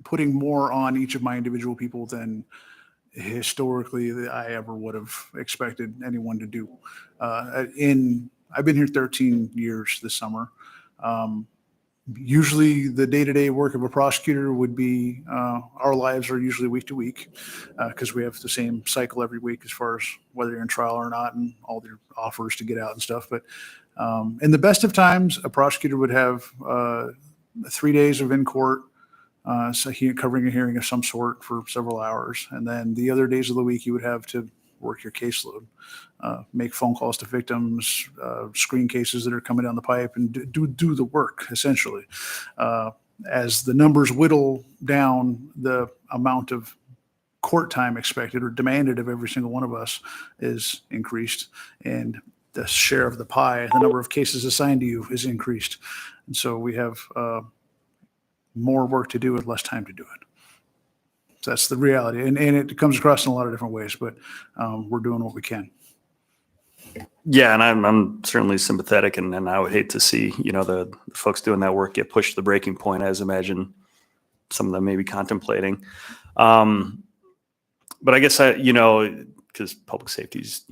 putting more on each of my individual people than historically that I ever would have expected anyone to do. I've been here 13 years this summer. Usually the day-to-day work of a prosecutor would be, our lives are usually week to week because we have the same cycle every week as far as whether you're in trial or not and all their offers to get out and stuff. But in the best of times, a prosecutor would have 3 days of in court, covering a hearing of some sort for several hours. And then the other days of the week, you would have to work your caseload, make phone calls to victims, screen cases that are coming down the pipe, and do the work, essentially. As the numbers whittle down, the amount of court time expected or demanded of every single one of us is increased. And the share of the pie, the number of cases assigned to you is increased. And so we have more work to do with less time to do it. So that's the reality. And it comes across in a lot of different ways, but we're doing what we can. Yeah, and I'm certainly sympathetic, and I would hate to see, the folks doing that work get pushed to the breaking point, as I imagine some of them may be contemplating. But I guess because public safety is,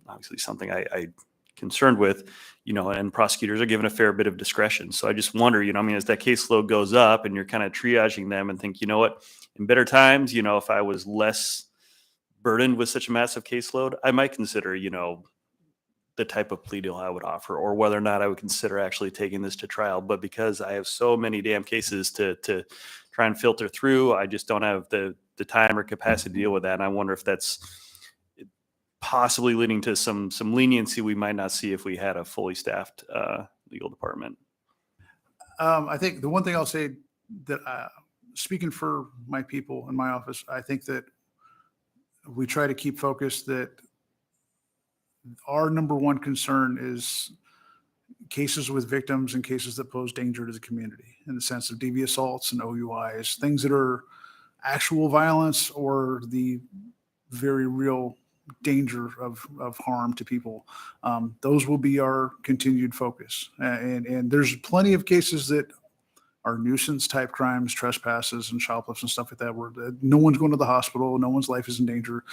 obviously something I concerned with, and prosecutors are given a fair bit of discretion. So I just wonder, as that caseload goes up and you're kind of triaging them and think, what, in better times, if I was less burdened with such a massive caseload, I might consider, the type of plea deal I would offer, or whether or not I would consider actually taking this to trial. But because I have so many damn cases to try and filter through, I just don't have the time or capacity to deal with that. And I wonder if that's possibly leading to some leniency we might not see if we had a fully staffed legal department. I think the one thing I'll say that speaking for my people in my office, I think that we try to keep focused that our number one concern is cases with victims and cases that pose danger to the community in the sense of DV assaults and OUIs, things that are actual violence or the very real danger of harm to people. Those will be our continued focus. And there's plenty of cases that are nuisance type crimes, trespasses and shoplifts and stuff like that, where no one's going to the hospital, no one's life is in danger.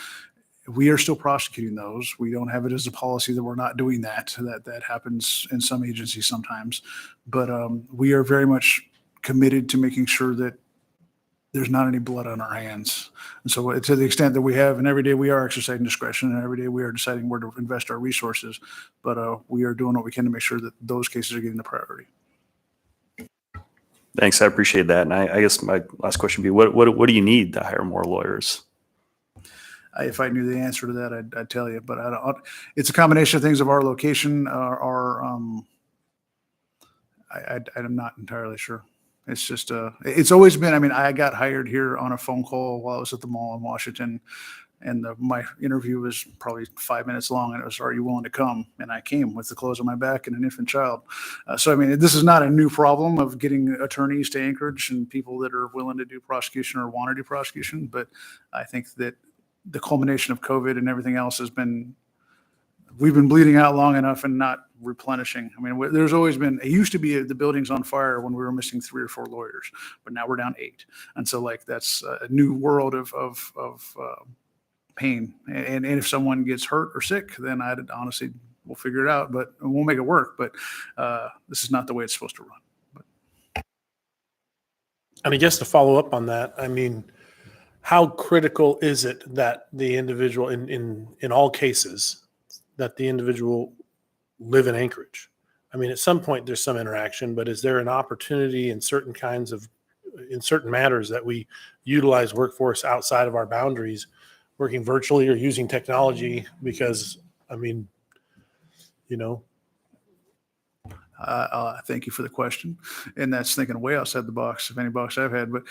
We are still prosecuting those. We don't have it as a policy that we're not doing that. That happens in some agencies sometimes. But we are very much committed to making sure that there's not any blood on our hands. And so to the extent that we have, and every day we are exercising discretion, and every day we are deciding where to invest our resources, but we are doing what we can to make sure that those cases are getting the priority. Thanks, I appreciate that. And I guess my last question would be, what do you need to hire more lawyers? If I knew the answer to that, I'd tell you, but it's a combination of things of our location, I'm not entirely sure. It's just, it's always been, I got hired here on a phone call while I was at the mall in Washington, and my interview was probably 5 minutes long, and it was, are you willing to come? And I came with the clothes on my back and an infant child. So, this is not a new problem of getting attorneys to Anchorage and people that are willing to do prosecution or want to do prosecution. But I think that the culmination of COVID and everything else we've been bleeding out long enough and not replenishing. There's always been, it used to be the building's on fire when we were missing 3 or 4 lawyers, but now we're down 8. And so that's a new world of pain. And if someone gets hurt or sick, then I'd honestly, we'll figure it out, but we'll make it work. But this is not the way it's supposed to run. And I guess to follow up on that, how critical is it that the individual in all cases that the individual live in Anchorage? I mean, at some point there's some interaction, but is there an opportunity in certain matters that we utilize workforce outside of our boundaries, working virtually or using technology? Because, I mean, you know, Thank you for the question. And that's thinking way outside the box, if any box I've had. But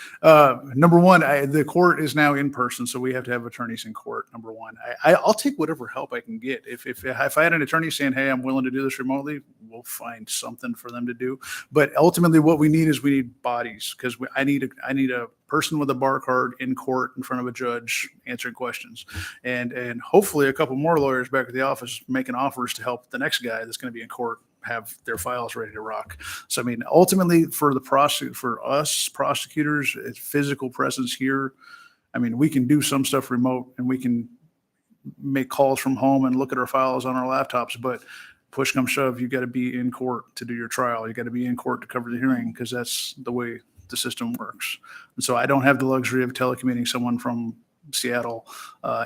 number one, the court is now in person, so we have to have attorneys in court, number one. I'll take whatever help I can get. If I had an attorney saying, hey, I'm willing to do this remotely, we'll find something for them to do. But ultimately, what we need is we need bodies, because I need a person with a bar card in court in front of a judge answering questions. And hopefully a couple more lawyers back at the office making offers to help the next guy that's going to be in court have their files ready to rock. So, I mean, ultimately for us prosecutors, it's physical presence here. I mean, we can do some stuff remote and we can make calls from home and look at our files on our laptops, but push come shove, you got to be in court to do your trial. You got to be in court to cover the hearing, because that's the way the system works. And so I don't have the luxury of telecommuting someone from Seattle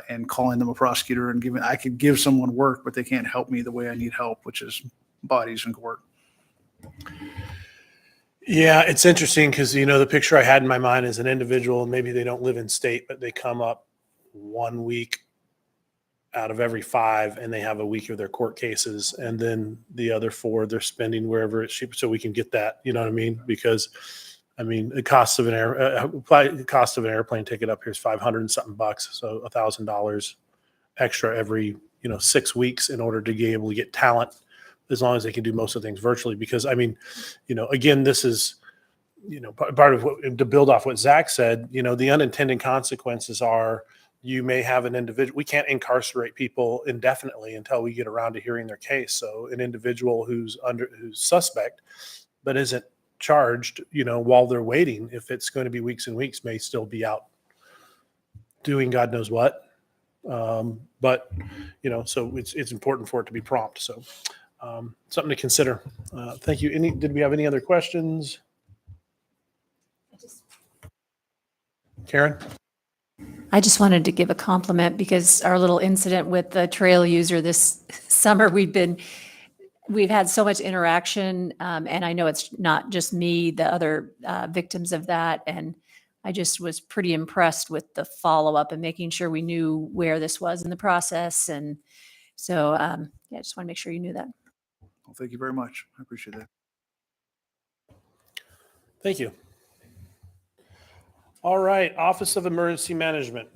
and calling them a prosecutor and I could give someone work, but they can't help me the way I need help, which is bodies in court. yeah, it's interesting because, you know, the picture I had in my mind is an individual, maybe they don't live in state, but they come up 1 week out of every 5 and they have a week of their court cases. And then the other 4, they're spending wherever it's cheap. So we can get that, you know what I mean? Because I mean, the cost of an airplane ticket up here is $500 and something bucks. So $1,000 extra every, 6 weeks in order to be able to get talent, as long as they can do most of the things virtually. Because I mean, again, this is, part of what, to build off what Zach said, the unintended consequences are you may have an individual, we can't incarcerate people indefinitely until we get around to hearing their case. So an individual who's suspect, but isn't charged, while they're waiting, if it's going to be weeks and weeks, may still be out doing God knows what. But, so it's important for it to be prompt. So something to consider. Thank you. Did we have any other questions? Karen? I just wanted to give a compliment because our little incident with the trail user this summer, we've had so much interaction. And I know it's not just me, the other victims of that. And I just was pretty impressed with the follow-up and making sure we knew where this was in the process. And so, I just want to make sure you knew that. Well, thank you very much. I appreciate that. Thank you. All right, Office of Emergency Management.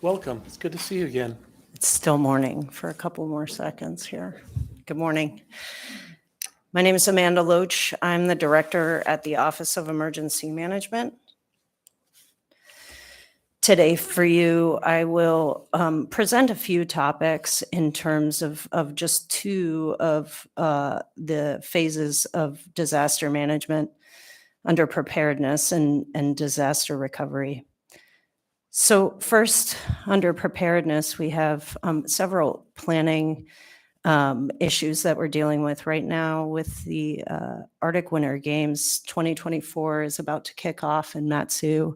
Welcome. It's good to see you again. It's still morning for a couple more seconds here. Good morning. My name is Amanda Loach. I'm the director at the Office of Emergency Management. Today for you, I will present a few topics in terms of just 2 of the phases of disaster management under preparedness and disaster recovery. So first, under preparedness, we have several planning issues that we're dealing with right now with the Arctic Winter Games. 2024 is about to kick off in Mat-Su,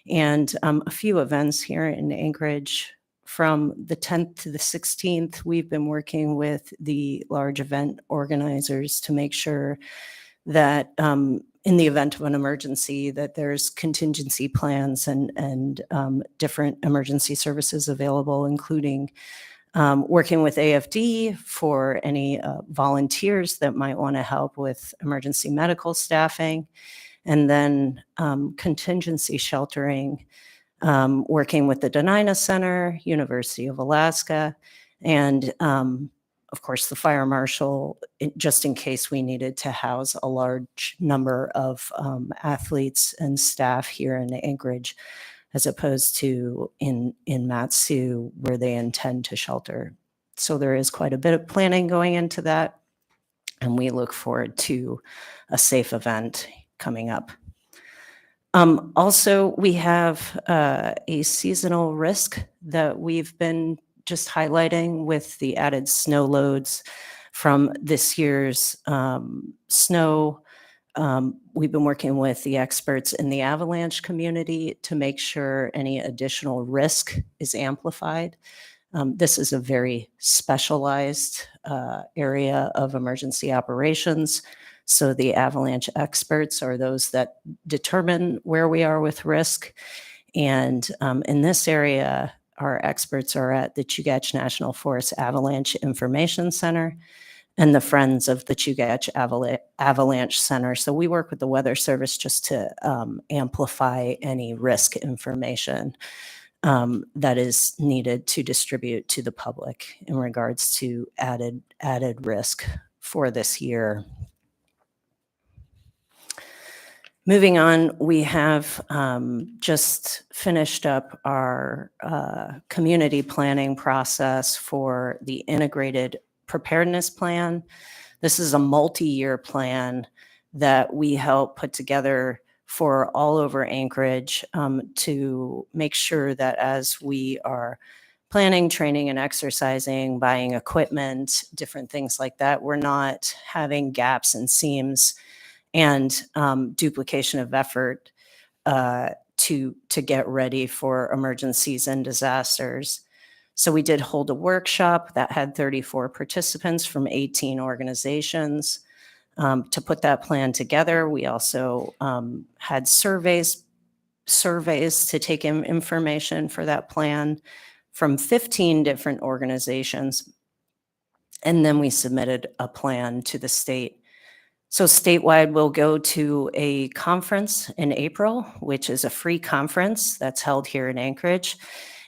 and a few events here in Anchorage. From the 10th to the 16th, we've been working with the large event organizers to make sure that in the event of an emergency, that there's contingency plans and different emergency services available, including working with AFD for any volunteers that might want to help with emergency medical staffing, and then contingency sheltering, working with the Denina Center, University of Alaska, and of course, the fire marshal, just in case we needed to house a large number of athletes and staff here in Anchorage, as opposed to in Mat-Su, where they intend to shelter. So there is quite a bit of planning going into that, and we look forward to a safe event coming up. Also, we have a seasonal risk that we've been just highlighting with the added snow loads from this year's snow. We've been working with the experts in the avalanche community to make sure any additional risk is amplified. This is a very specialized area of emergency operations. So the avalanche experts are those that determine where we are with risk. And in this area, our experts are at the Chugach National Forest Avalanche Information Center and the Friends of the Chugach Avalanche Center. So we work with the Weather Service just to amplify any risk information that is needed to distribute to the public in regards to added risk for this year. Moving on, we have just finished up our community planning process for the integrated preparedness plan. This is a multi-year plan that we help put together for all over Anchorage to make sure that as we are planning, training, and exercising, buying equipment, different things like that, we're not having gaps and seams and duplication of effort to get ready for emergencies and disasters. So we did hold a workshop that had 34 participants from 18 organizations to put that plan together. We also had surveys to take in information for that plan from 15 different organizations. And then we submitted a plan to the state. So statewide, we'll go to a conference in April, which is a free conference that's held here in Anchorage.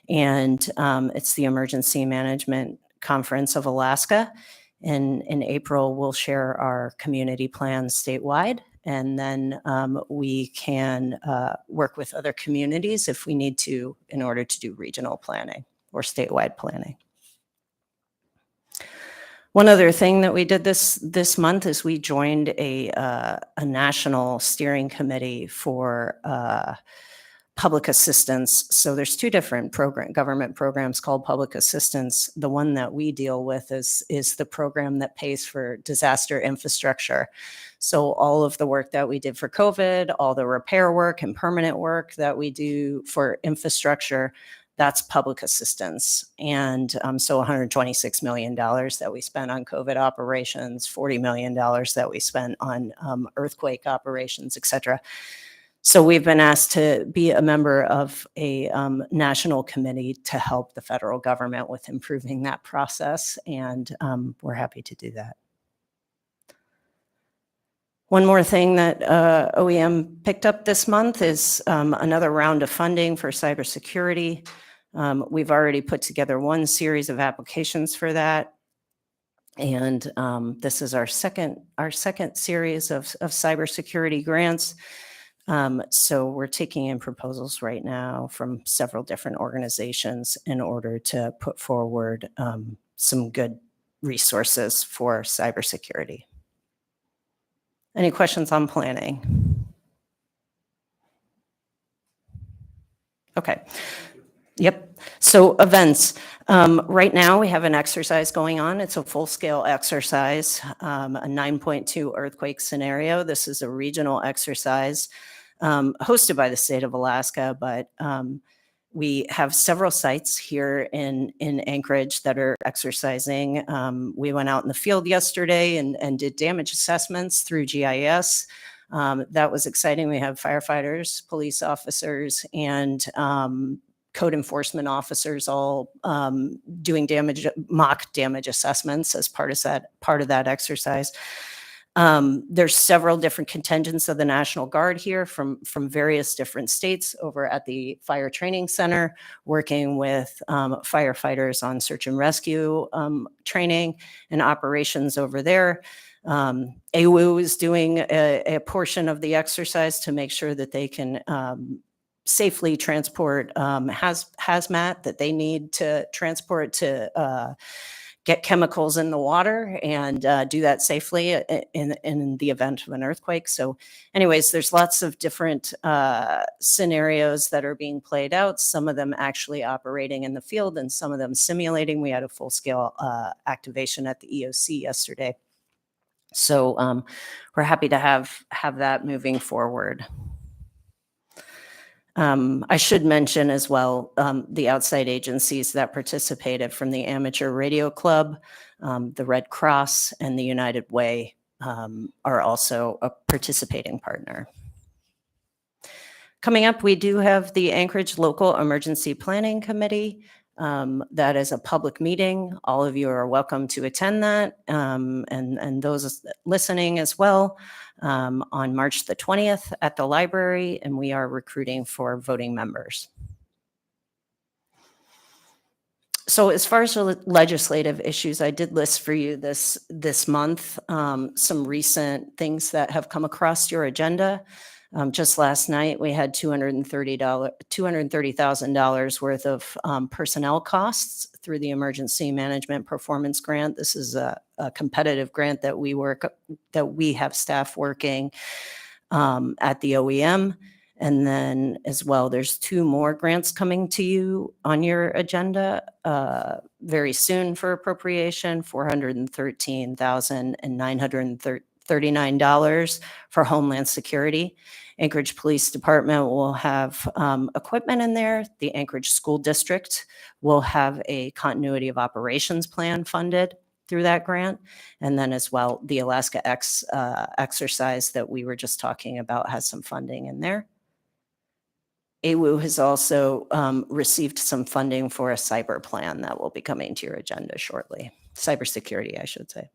And it's the Emergency Management Conference of Alaska. And in April, we'll share our community plans statewide. And then we can work with other communities if we need to in order to do regional planning or statewide planning. One other thing that we did this month is we joined a national steering committee for public assistance. So there's two different government programs called public assistance. The one that we deal with is the program that pays for disaster infrastructure. So all of the work that we did for COVID, all the repair work and permanent work that we do for infrastructure, that's public assistance. And so $126 million that we spent on COVID operations, $40 million that we spent on earthquake operations, et cetera. So we've been asked to be a member of a national committee to help the federal government with improving that process. And we're happy to do that. One more thing that OEM picked up this month is another round of funding for cybersecurity. We've already put together one series of applications for that. And this is our second series of cybersecurity grants. So we're taking in proposals right now from several different organizations in order to put forward some good resources for cybersecurity. Any questions on planning? Okay. Yep. So events. Right now we have an exercise going on. It's a full-scale exercise, a 9.2 earthquake scenario. This is a regional exercise hosted by the state of Alaska, but we have several sites here in Anchorage that are exercising. We went out in the field yesterday and did damage assessments through GIS. That was exciting. We have firefighters, police officers, and code enforcement officers all doing mock damage assessments as part of that exercise. There's several different contingents of the National Guard here from various different states over at the Fire Training Center, working with firefighters on search and rescue training and operations over there. AWU is doing a portion of the exercise to make sure that they can safely transport hazmat that they need to transport to get chemicals in the water and do that safely in the event of an earthquake. So anyways, there's lots of different scenarios that are being played out, some of them actually operating in the field and some of them simulating. We had a full-scale activation at the EOC yesterday. So we're happy to have that moving forward. I should mention as well the outside agencies that participated from the Amateur Radio Club, the Red Cross, and the United Way are also a participating partner. Coming up, we do have the Anchorage Local Emergency Planning Committee. That is a public meeting. All of you are welcome to attend that, and those listening as well, on March the 20th at the library, and we are recruiting for voting members. So as far as legislative issues, I did list for you this month some recent things that have come across your agenda. Just last night, we had $230,000 worth of personnel costs through the Emergency Management Performance Grant. This is a competitive grant that we have staff working at the OEM. And then as well, there's 2 more grants coming to you on your agenda very soon for appropriation, $413,939 for Homeland Security. Anchorage Police Department will have equipment in there. The Anchorage School District will have a continuity of operations plan funded through that grant. And then as well, the Alaska X exercise that we were just talking about has some funding in there. AWU has also received some funding for a cyber plan that will be coming to your agenda shortly. Cybersecurity, I should say.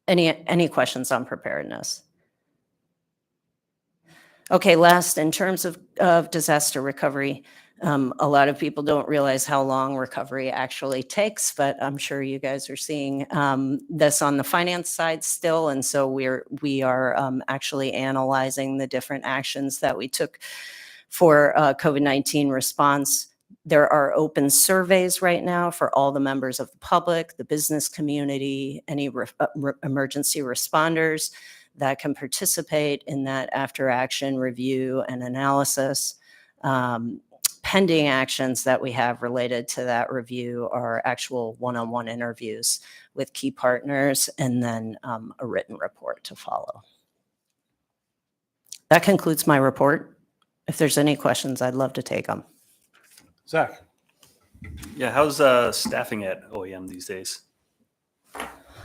Any questions on preparedness? Okay, last, in terms of disaster recovery, a lot of people don't realize how long recovery actually takes, but I'm sure you guys are seeing this on the finance side still. And so we are actually analyzing the different actions that we took for COVID-19 response. There are open surveys right now for all the members of the public, the business community, any emergency responders that can participate in that after action review and analysis. Pending actions that we have related to that review are actual one-on-one interviews with key partners and then a written report to follow. That concludes my report. If there's any questions, I'd love to take them. Zach. Yeah, how's staffing at OEM these days?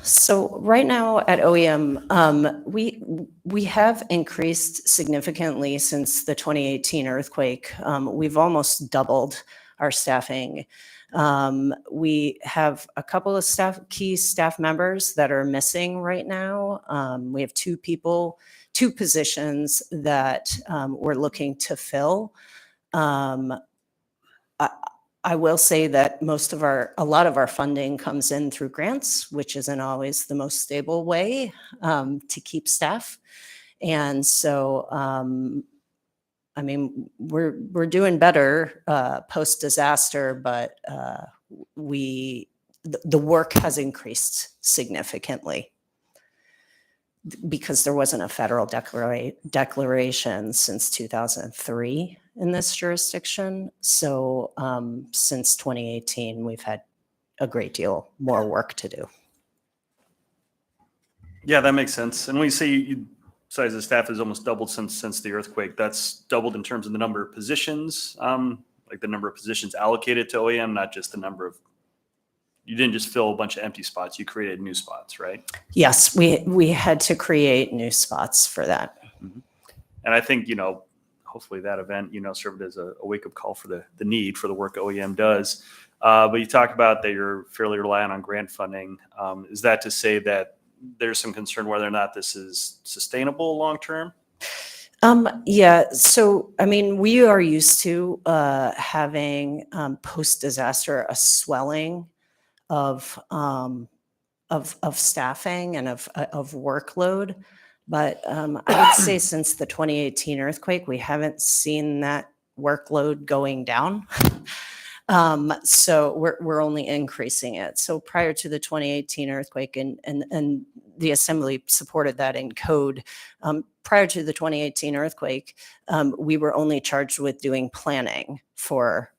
So right now at OEM, we have increased significantly since the 2018 earthquake. We've almost doubled our staffing. We have a couple of key staff members that are missing right now. We have 2 positions that we're looking to fill. I will say that a lot of our funding comes in through grants, which isn't always the most stable way to keep staff. And so, I mean, we're doing better post-disaster, but the work has increased significantly because there wasn't a federal declaration since 2003 in this jurisdiction. So since 2018, we've had a great deal more work to do. Yeah, that makes sense. And when you say size of staff has almost doubled since the earthquake, that's doubled in terms of the number of positions, like the number of positions allocated to OEM, not just the number of, you didn't just fill a bunch of empty spots, you created new spots, right? Yes, we had to create new spots for that. Mm-hmm. And I think, hopefully that event, served as a wake-up call for the need for the work OEM does. But you talk about that you're fairly reliant on grant funding. Is that to say that there's some concern whether or not this is sustainable long-term? Yeah, so, I mean, we are used to having post-disaster a swelling of staffing and of workload. But I would say since the 2018 earthquake, we haven't seen that workload going down. So we're only increasing it. So prior to the 2018 earthquake, and the Assembly supported that in code, prior to the 2018 earthquake, we were only charged with doing planning for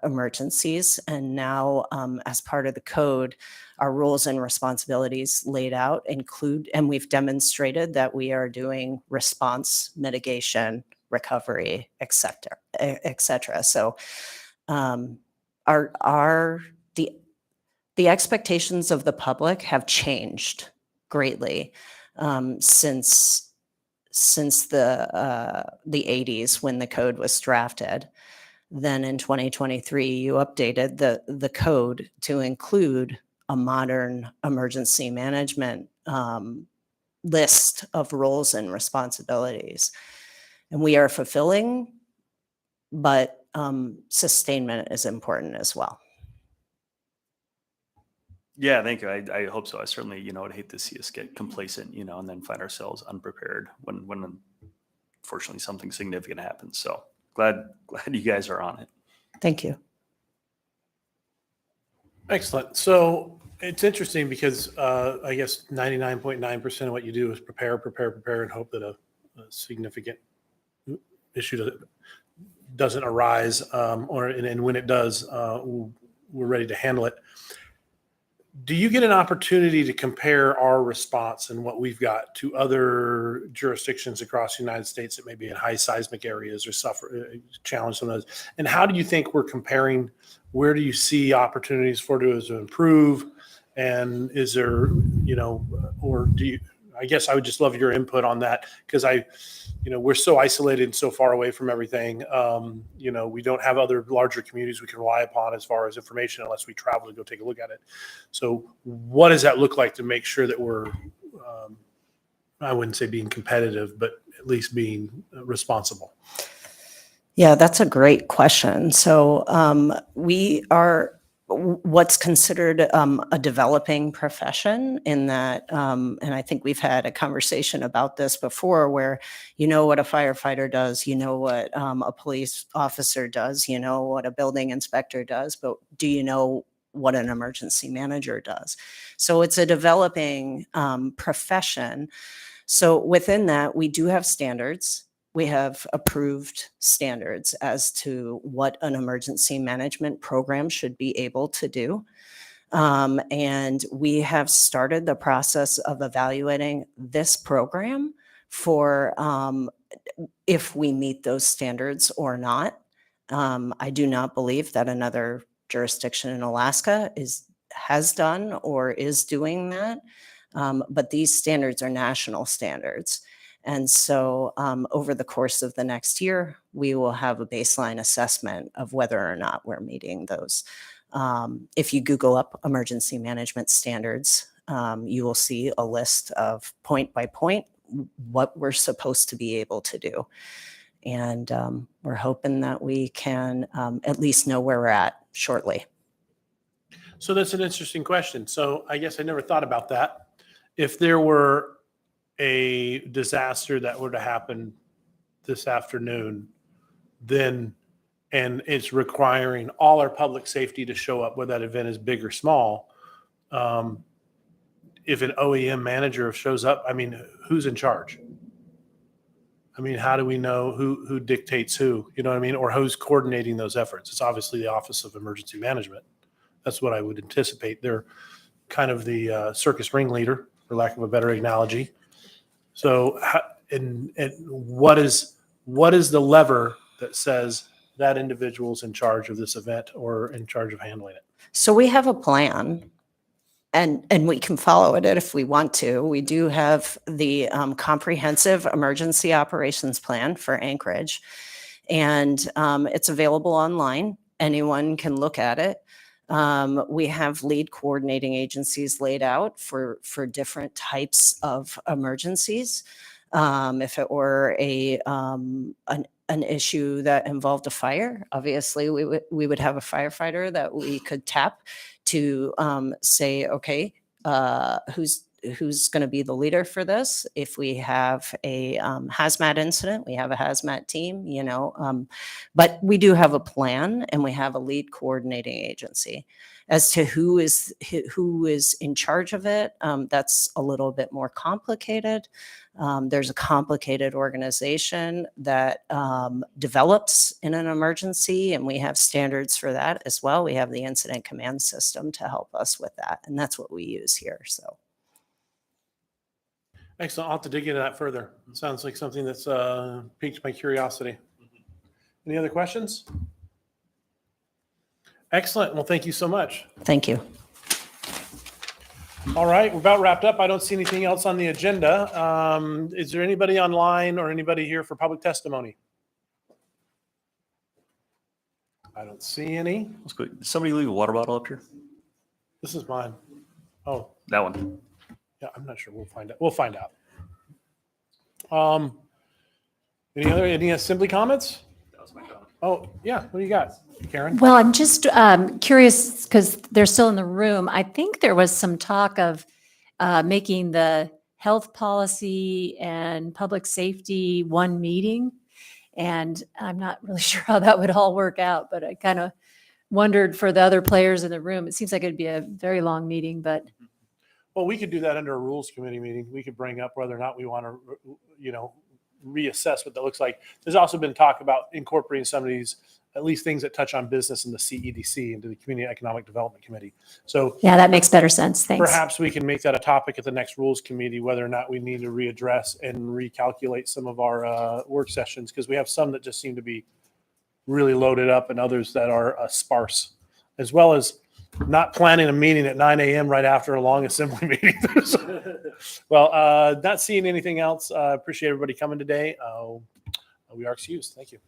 emergencies. And now, as part of the code, our roles and responsibilities laid out include, and we've demonstrated that we are doing response, mitigation, recovery, et cetera, et cetera. So the expectations of the public have changed greatly since the 80s when the code was drafted. Then in 2023, you updated the code to include a modern emergency management list of roles and responsibilities. And we are fulfilling, but sustainment is important as well. Yeah, thank you. I hope so. I certainly, would hate to see us get complacent, and then find ourselves unprepared when unfortunately something significant happens. So glad you guys are on it. Thank you. Excellent. So it's interesting because I guess 99.9% of what you do is prepare, and hope that a significant issue doesn't arise, and when it does, we're ready to handle it. Do you get an opportunity to compare our response and what we've got to other jurisdictions across the United States that may be in high seismic areas or suffer challenge some of those? And how do you think we're comparing? Where do you see opportunities for us to improve? And is there, or do you? I guess I would just love your input on that because we're so isolated and so far away from everything. We don't have other larger communities we can rely upon as far as information unless we travel to go take a look at it. So what does that look like to make sure that we're, I wouldn't say being competitive, but at least being responsible? Yeah, that's a great question. So we are what's considered a developing profession in that, and I think we've had a conversation about this before where what a firefighter does, what a police officer does, what a building inspector does, but do you know what an emergency manager does? So it's a developing profession. So within that, we do have standards. We have approved standards as to what an emergency management program should be able to do. And we have started the process of evaluating this program for if we meet those standards or not. I do not believe that another jurisdiction in Alaska has done or is doing that. But these standards are national standards. And so over the course of the next year, we will have a baseline assessment of whether or not we're meeting those. If you Google up emergency management standards, you will see a list of point by point what we're supposed to be able to do. And we're hoping that we can at least know where we're at shortly. So that's an interesting question. So I guess I never thought about that. If there were a disaster that were to happen this afternoon, then, and it's requiring all our public safety to show up, whether that event is big or small. If an OEM manager shows up, who's in charge? How do we know who dictates who, or who's coordinating those efforts? It's obviously the Office of Emergency Management. That's what I would anticipate. They're kind of the circus ringleader, for lack of a better analogy. So, and what is the lever that says that individual's in charge of this event or in charge of handling it? So we have a plan, and we can follow it if we want to. We do have the comprehensive emergency operations plan for Anchorage, and it's available online. Anyone can look at it. We have lead coordinating agencies laid out for different types of emergencies. If it were an issue that involved a fire, obviously we would have a firefighter that we could tap to say, okay, who's going to be the leader for this. If we have a hazmat incident, we have a hazmat team, but we do have a plan and we have a lead coordinating agency. As to who is in charge of it, that's a little bit more complicated. There's a complicated organization that develops in an emergency, and we have standards for that as well. We have the incident command system to help us with that, and that's what we use here. So, Excellent. I'll have to dig into that further. It sounds like something that's piqued my curiosity. Any other questions? Excellent. Well, thank you so much. thank you. All right, we're about wrapped up. I don't see anything else on the agenda. Is there anybody online or anybody here for public testimony? I don't see any. Let's go. Did somebody leave a water bottle up here? This is mine. Oh, That one. yeah, I'm not sure. We'll find out. We'll find out. Any assembly comments? That was my comment. Oh, yeah. What do you got, Karen? Well, I'm just curious because they're still in the room. I think there was some talk of making the health policy and public safety one meeting. And I'm not really sure how that would all work out, but I kind of wondered for the other players in the room. It seems like it'd be a very long meeting, but Well, we could do that under a rules committee meeting. We could bring up whether or not we want to, reassess what that looks like. There's also been talk about incorporating some of these, at least things that touch on business in the CEDC into the Community Economic Development Committee. So yeah, that makes better sense. Thanks. perhaps we can make that a topic at the next rules committee, whether or not we need to readdress and recalculate some of our work sessions, because we have some that just seem to be really loaded up and others that are sparse, as well as not planning a meeting at 9 a.m. right after a long assembly meeting. Well, not seeing anything else. Appreciate everybody coming today. We are excused. Thank you.